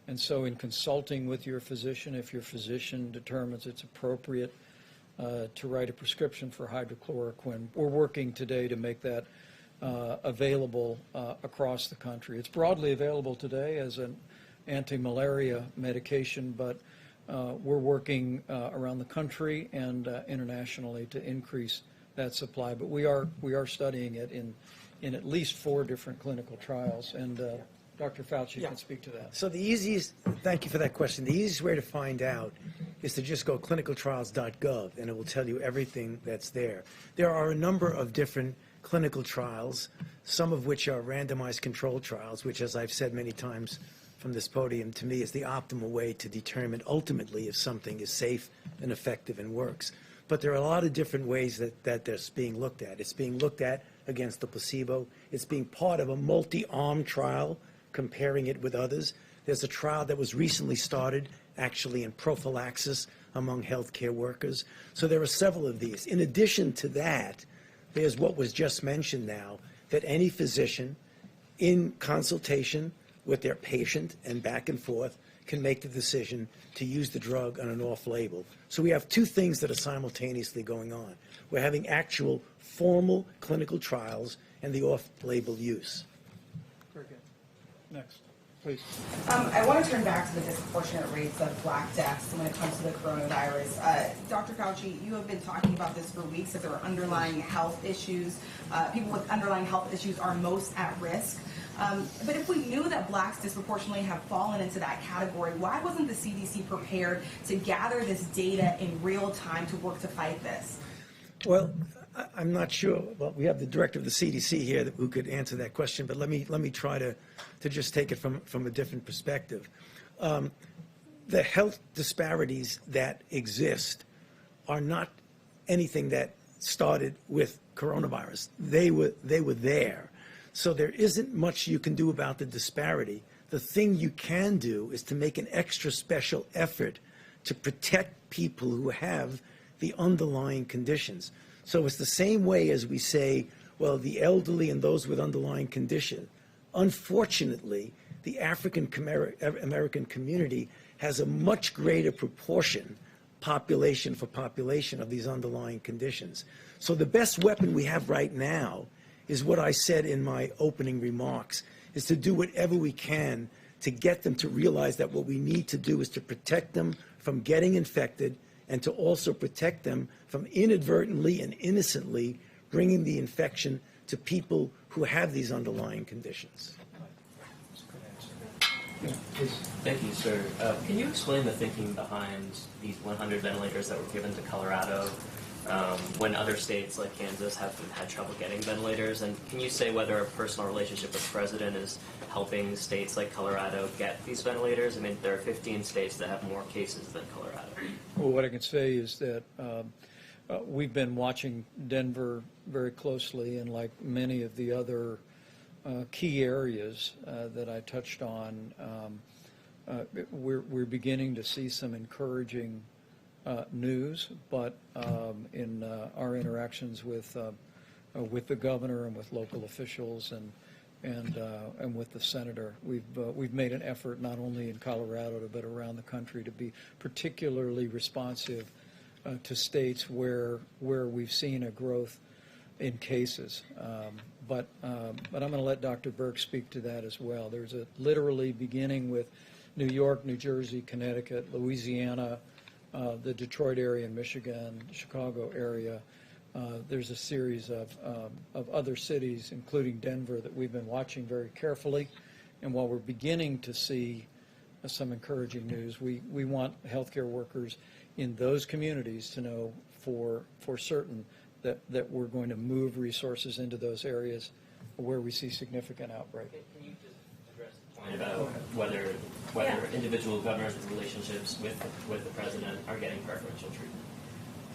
And so in consulting with your physician, if your physician determines it's appropriate to write a prescription for hydrochloroquine, we're working today to make that available across the country. It's broadly available today as an anti-malaria medication, but we're working around the country and internationally to increase that supply. But we are studying it in at least 4 different clinical trials, and Dr. Fauci can speak to that. So the easiest, thank you for that question. The easiest way to find out is to just go clinicaltrials.gov, and it will tell you everything that's there. There are a number of different clinical trials, some of which are randomized controlled trials, which, as I've said many times from this podium, to me is the optimal way to determine ultimately if something is safe and effective and works. But there are a lot of different ways that that's being looked at. It's being looked at against the placebo. It's being part of a multi-arm trial, comparing it with others. There's a trial that was recently started, actually in prophylaxis among healthcare workers. So there are several of these. In addition to that, there's what was just mentioned now, that any physician, in consultation with their patient and back and forth, can make the decision to use the drug on an off-label. So we have two things that are simultaneously going on. We're having actual formal clinical trials and the off-label use. Very good. Next, please. I want to turn back to the disproportionate rates of Black deaths when it comes to the coronavirus. Dr. Fauci, you have been talking about this for weeks, that there are underlying health issues. People with underlying health issues are most at risk. But if we knew that Blacks disproportionately have fallen into that category, why wasn't the CDC prepared to gather this data in real time to work to fight this? Well, I'm not sure. Well, we have the director of the CDC here who could answer that question, but let me try to just take it from a different perspective. The health disparities that exist are not anything that started with coronavirus. They were there. So there isn't much you can do about the disparity. The thing you can do is to make an extra special effort to protect people who have the underlying conditions. So it's the same way as we say, well, the elderly and those with underlying condition. Unfortunately, the African American community has a much greater proportion, population for population, of these underlying conditions. So the best weapon we have right now is what I said in my opening remarks, is to do whatever we can to get them to realize that what we need to do is to protect them from getting infected and to also protect them from inadvertently and innocently bringing the infection to people who have these underlying conditions. Thank you, sir. Can you explain the thinking behind these 100 ventilators that were given to Colorado when other states like Kansas have had trouble getting ventilators? And can you say whether a personal relationship with the president is helping states like Colorado get these ventilators? I mean, there are 15 states that have more cases than Colorado. Well, what I can say is that we've been watching Denver very closely, and like many of the other key areas that I touched on, we're beginning to see some encouraging news, but in our interactions with the governor and with local officials and with the senator, we've made an effort not only in Colorado but around the country to be particularly responsive to states where we've seen a growth in cases. But I'm going to let Dr. Burke speak to that as well. There's literally beginning with New York, New Jersey, Connecticut, Louisiana, the Detroit area in Michigan, Chicago area. There's a series of other cities, including Denver, that we've been watching very carefully. And while we're beginning to see some encouraging news, we want healthcare workers in those communities to know for certain that we're going to move resources into those areas where we see significant outbreak. Can you just address the point about whether individual governors with relationships with the president are getting preferential treatment?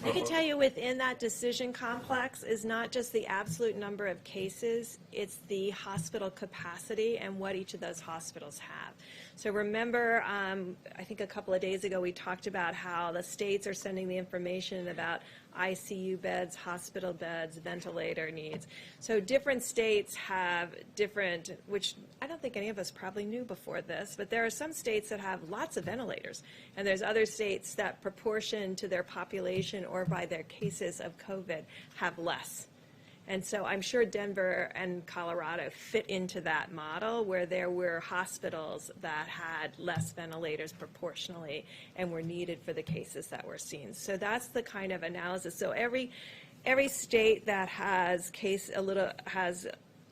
I can tell you within that decision complex is not just the absolute number of cases, it's the hospital capacity and what each of those hospitals have. So remember, I think a couple of days ago we talked about how the states are sending the information about ICU beds, hospital beds, ventilator needs. So different states have different, which I don't think any of us probably knew before this, but there are some states that have lots of ventilators, and there's other states that proportion to their population or by their cases of COVID have less. And so I'm sure Denver and Colorado fit into that model where there were hospitals that had less ventilators proportionally and were needed for the cases that were seen. So that's the kind of analysis. So every state that has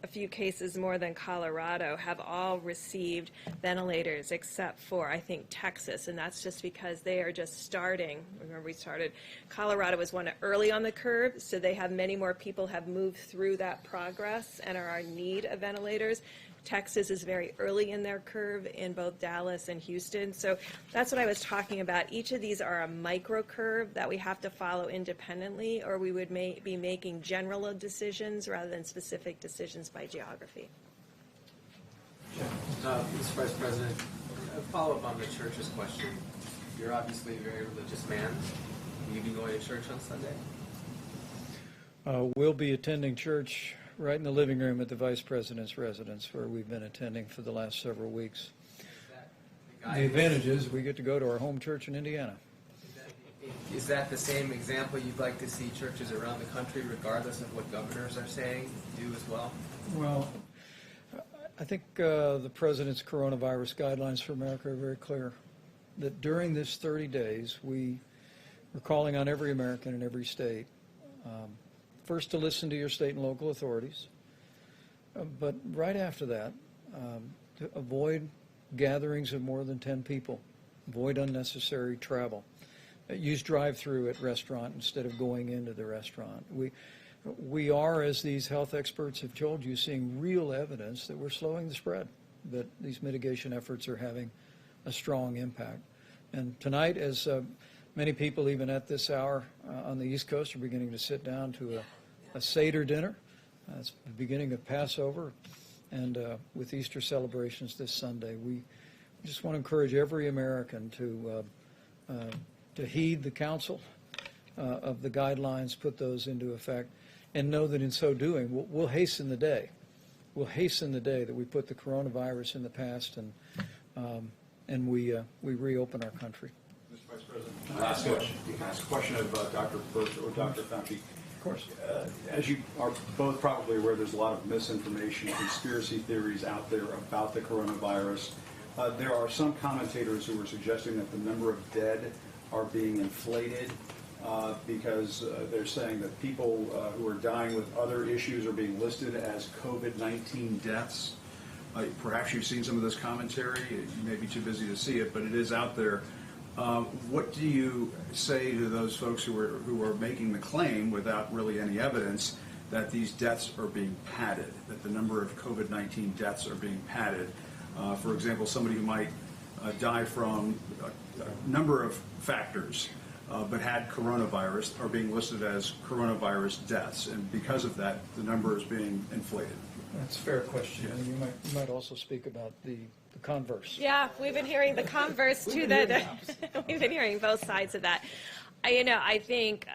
a few cases more than Colorado have all received ventilators except for, I think, Texas, and that's just because they are just starting. Remember, Colorado was one early on the curve, so they have many more people have moved through that progress and are in need of ventilators. Texas is very early in their curve in both Dallas and Houston. So that's what I was talking about. Each of these are a micro curve that we have to follow independently, or we would be making general decisions rather than specific decisions by geography. Mr. Vice President, a follow-up on the church's question. You're obviously a very religious man. Will you be going to church on Sunday? We'll be attending church right in the living room at the Vice President's residence, where we've been attending for the last several weeks. The advantage is we get to go to our home church in Indiana. Is that the same example you'd like to see churches around the country, regardless of what governors are saying, do as well? Well, I think the President's coronavirus guidelines for America are very clear, that during this 30 days, we're calling on every American in every state, first to listen to your state and local authorities, but right after that, to avoid gatherings of more than 10 people, avoid unnecessary travel, use drive-through at restaurant instead of going into the restaurant. We are, as these health experts have told you, seeing real evidence that we're slowing the spread, that these mitigation efforts are having a strong impact. And tonight, as many people, even at this hour on the East Coast, are beginning to sit down to a Seder dinner. It's the beginning of Passover, and with Easter celebrations this Sunday. We just want to encourage every American to heed the counsel of the guidelines, put those into effect, and know that in so doing, we'll hasten the day. We'll hasten the day that we put the coronavirus in the past and we reopen our country. Mr. Vice President, can I ask a question of Dr. Birch or Dr. Fauci? Of course. As you are both probably aware, there's a lot of misinformation, conspiracy theories out there about the coronavirus. There are some commentators who are suggesting that the number of dead are being inflated because they're saying that people who are dying with other issues are being listed as COVID-19 deaths. Perhaps you've seen some of this commentary. You may be too busy to see it, but it is out there. What do you say to those folks who are making the claim, without really any evidence, that these deaths are being padded, that the number of COVID-19 deaths are being padded? For example, somebody who might die from a number of factors, but had coronavirus, are being listed as coronavirus deaths, and because of that, the number is being inflated. That's a fair question. And you might also speak about the converse. Yeah, we've been hearing the converse too. We've been hearing both sides of that. I think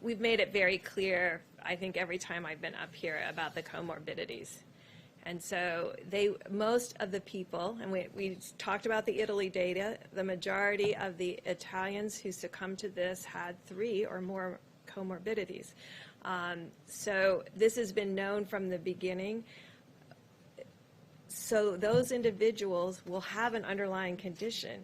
we've made it very clear, I think every time I've been up here, about the comorbidities. And so most of the people, and we talked about the Italy data, the majority of the Italians who succumbed to this had 3 or more comorbidities. So this has been known from the beginning. So those individuals will have an underlying condition,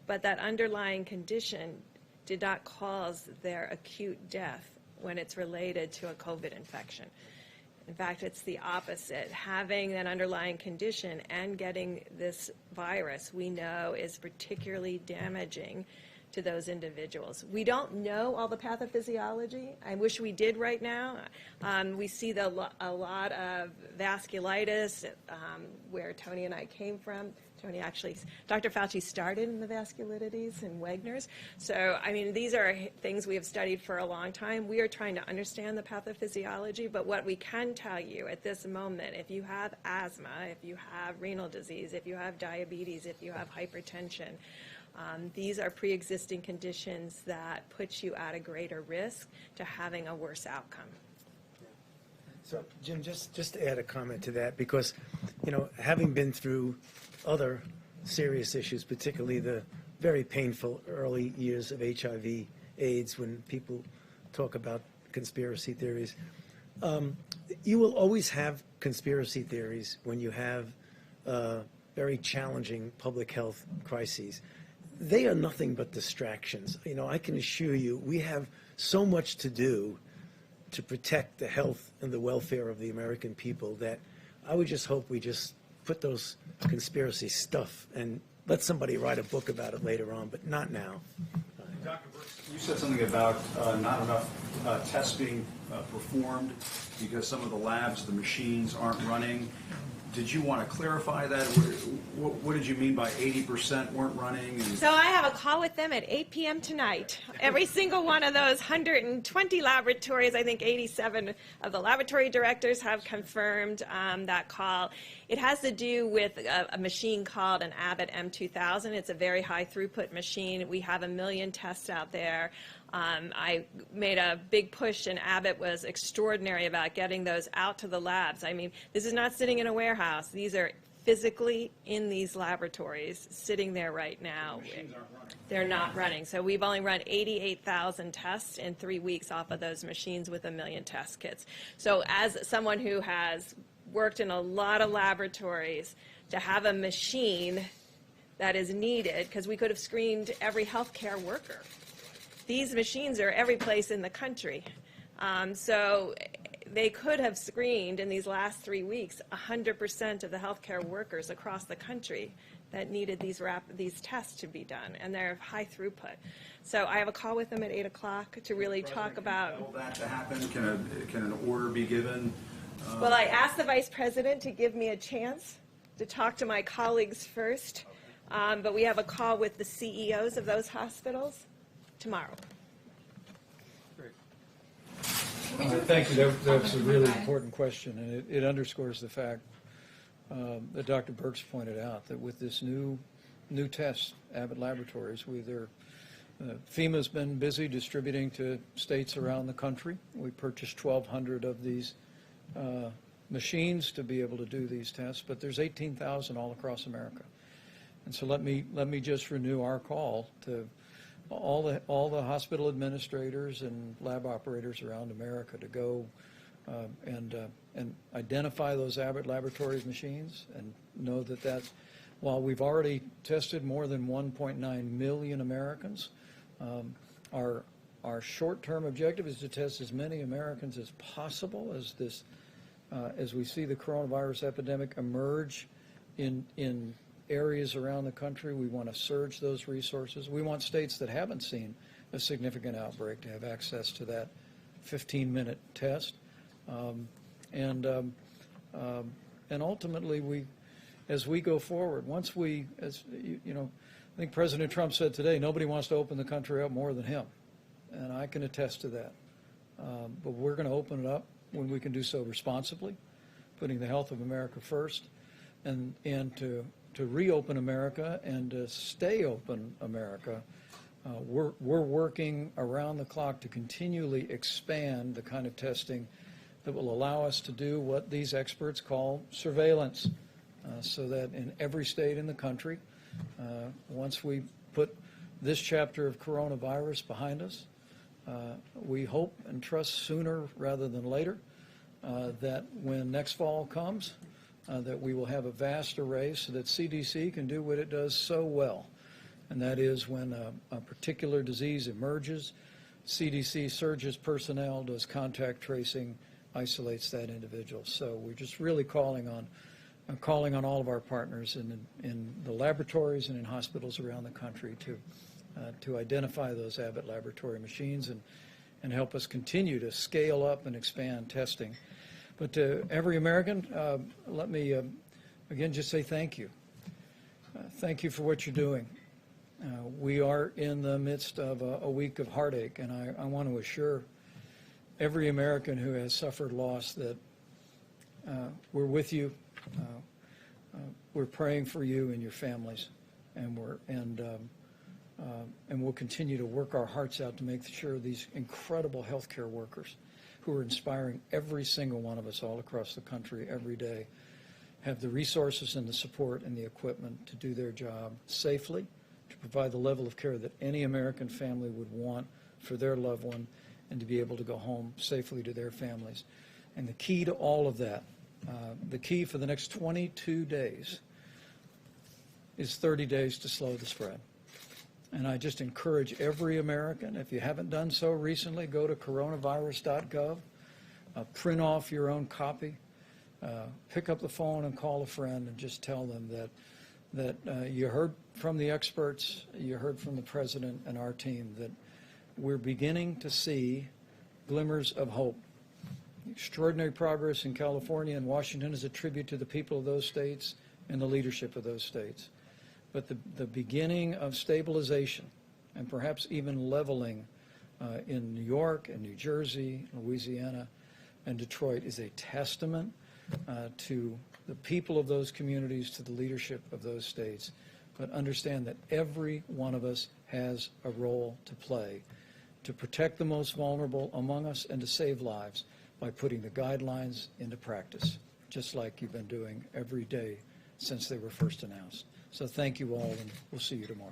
but that underlying condition did not cause their acute death when it's related to a COVID infection. In fact, it's the opposite. Having that underlying condition and getting this virus, we know, is particularly damaging to those individuals. We don't know all the pathophysiology. I wish we did right now. We see a lot of vasculitis, where Tony and I came from. Tony actually, Dr. Fauci started in the vasculitides and Wegener's. So, these are things we have studied for a long time. We are trying to understand the pathophysiology, but what we can tell you at this moment, if you have asthma, if you have renal disease, if you have diabetes, if you have hypertension, these are pre-existing conditions that put you at a greater risk to having a worse outcome. So, Jim, just to add a comment to that, because, having been through other serious issues, particularly the very painful early years of HIV/AIDS, when people talk about conspiracy theories, you will always have conspiracy theories when you have very challenging public health crises. They are nothing but distractions. I can assure you, we have so much to do to protect the health and the welfare of the American people that I would just hope we just put those conspiracy stuff and let somebody write a book about it later on, but not now. Dr. Brooks, you said something about not enough tests being performed because some of the labs, the machines aren't running. Did you want to clarify that? What did you mean by 80% weren't running? And So I have a call with them at 8 p.m. tonight. Every single one of those 120 laboratories, I think 87 of the laboratory directors have confirmed that call. It has to do with a machine called an Abbott M2000. It's a very high throughput machine. We have 1 million tests out there. I made a big push, and Abbott was extraordinary about getting those out to the labs. I mean, this is not sitting in a warehouse. These are physically in these laboratories, sitting there right now. The machines aren't running. They're not running. So we've only run 88,000 tests in 3 weeks off of those machines with 1 million test kits. So as someone who has worked in a lot of laboratories, to have a machine that is needed, because we could have screened every healthcare worker. These machines are every place in the country. So they could have screened in these last 3 weeks 100% of the healthcare workers across the country that needed these tests to be done, and they're high throughput. So I have a call with them at 8 o'clock to really talk about. Can that to happen? Can an order be given? Well, I asked the Vice President to give me a chance to talk to my colleagues first, but we have a call with the CEOs of those hospitals tomorrow. Thank you. That's a really important question, and it underscores the fact that Dr. Birx pointed out, that with this new test, Abbott Laboratories, FEMA's been busy distributing to states around the country. We purchased 1,200 of these machines to be able to do these tests, but there's 18,000 all across America. And so let me just renew our call to all the hospital administrators and lab operators around America to go and identify those Abbott Laboratories machines, and know that while we've already tested more than 1.9 million Americans, our short-term objective is to test as many Americans as possible as we see the coronavirus epidemic emerge in areas around the country. We want to surge those resources. We want states that haven't seen a significant outbreak to have access to that 15-minute test. And ultimately, as we go forward, I think President Trump said today, nobody wants to open the country up more than him, and I can attest to that. But we're going to open it up when we can do so responsibly, putting the health of America first, and to reopen America and to stay open America. We're working around the clock to continually expand the kind of testing that will allow us to do what these experts call surveillance, so that in every state in the country, once we put this chapter of coronavirus behind us, we hope and trust sooner rather than later that when next fall comes, that we will have a vast array so that CDC can do what it does so well, and that is when a particular disease emerges, CDC surges personnel, does contact tracing, isolates that individual. So we're just really calling on all of our partners in the laboratories and in hospitals around the country to identify those Abbott Laboratory machines and help us continue to scale up and expand testing. But to every American, let me again just say thank you. Thank you for what you're doing. We are in the midst of a week of heartache, and I want to assure every American who has suffered loss that we're with you. We're praying for you and your families, and we'll continue to work our hearts out to make sure these incredible healthcare workers who are inspiring every single one of us all across the country every day have the resources and the support and the equipment to do their job safely, to provide the level of care that any American family would want for their loved one, and to be able to go home safely to their families. And the key to all of that, the key for the next 22 days is 30 days to slow the spread. And I just encourage every American, if you haven't done so recently, go to coronavirus.gov, print off your own copy, pick up the phone and call a friend and just tell them that you heard from the experts, you heard from the President and our team, that we're beginning to see glimmers of hope. extraordinary progress in California and Washington is a tribute to the people of those states and the leadership of those states. But the beginning of stabilization and perhaps even leveling in New York and New Jersey, Louisiana, and Detroit is a testament to the people of those communities, to the leadership of those states. But understand that every one of us has a role to play to protect the most vulnerable among us and to save lives by putting the guidelines into practice, just like you've been doing every day since they were first announced. So thank you all, and we'll see you tomorrow.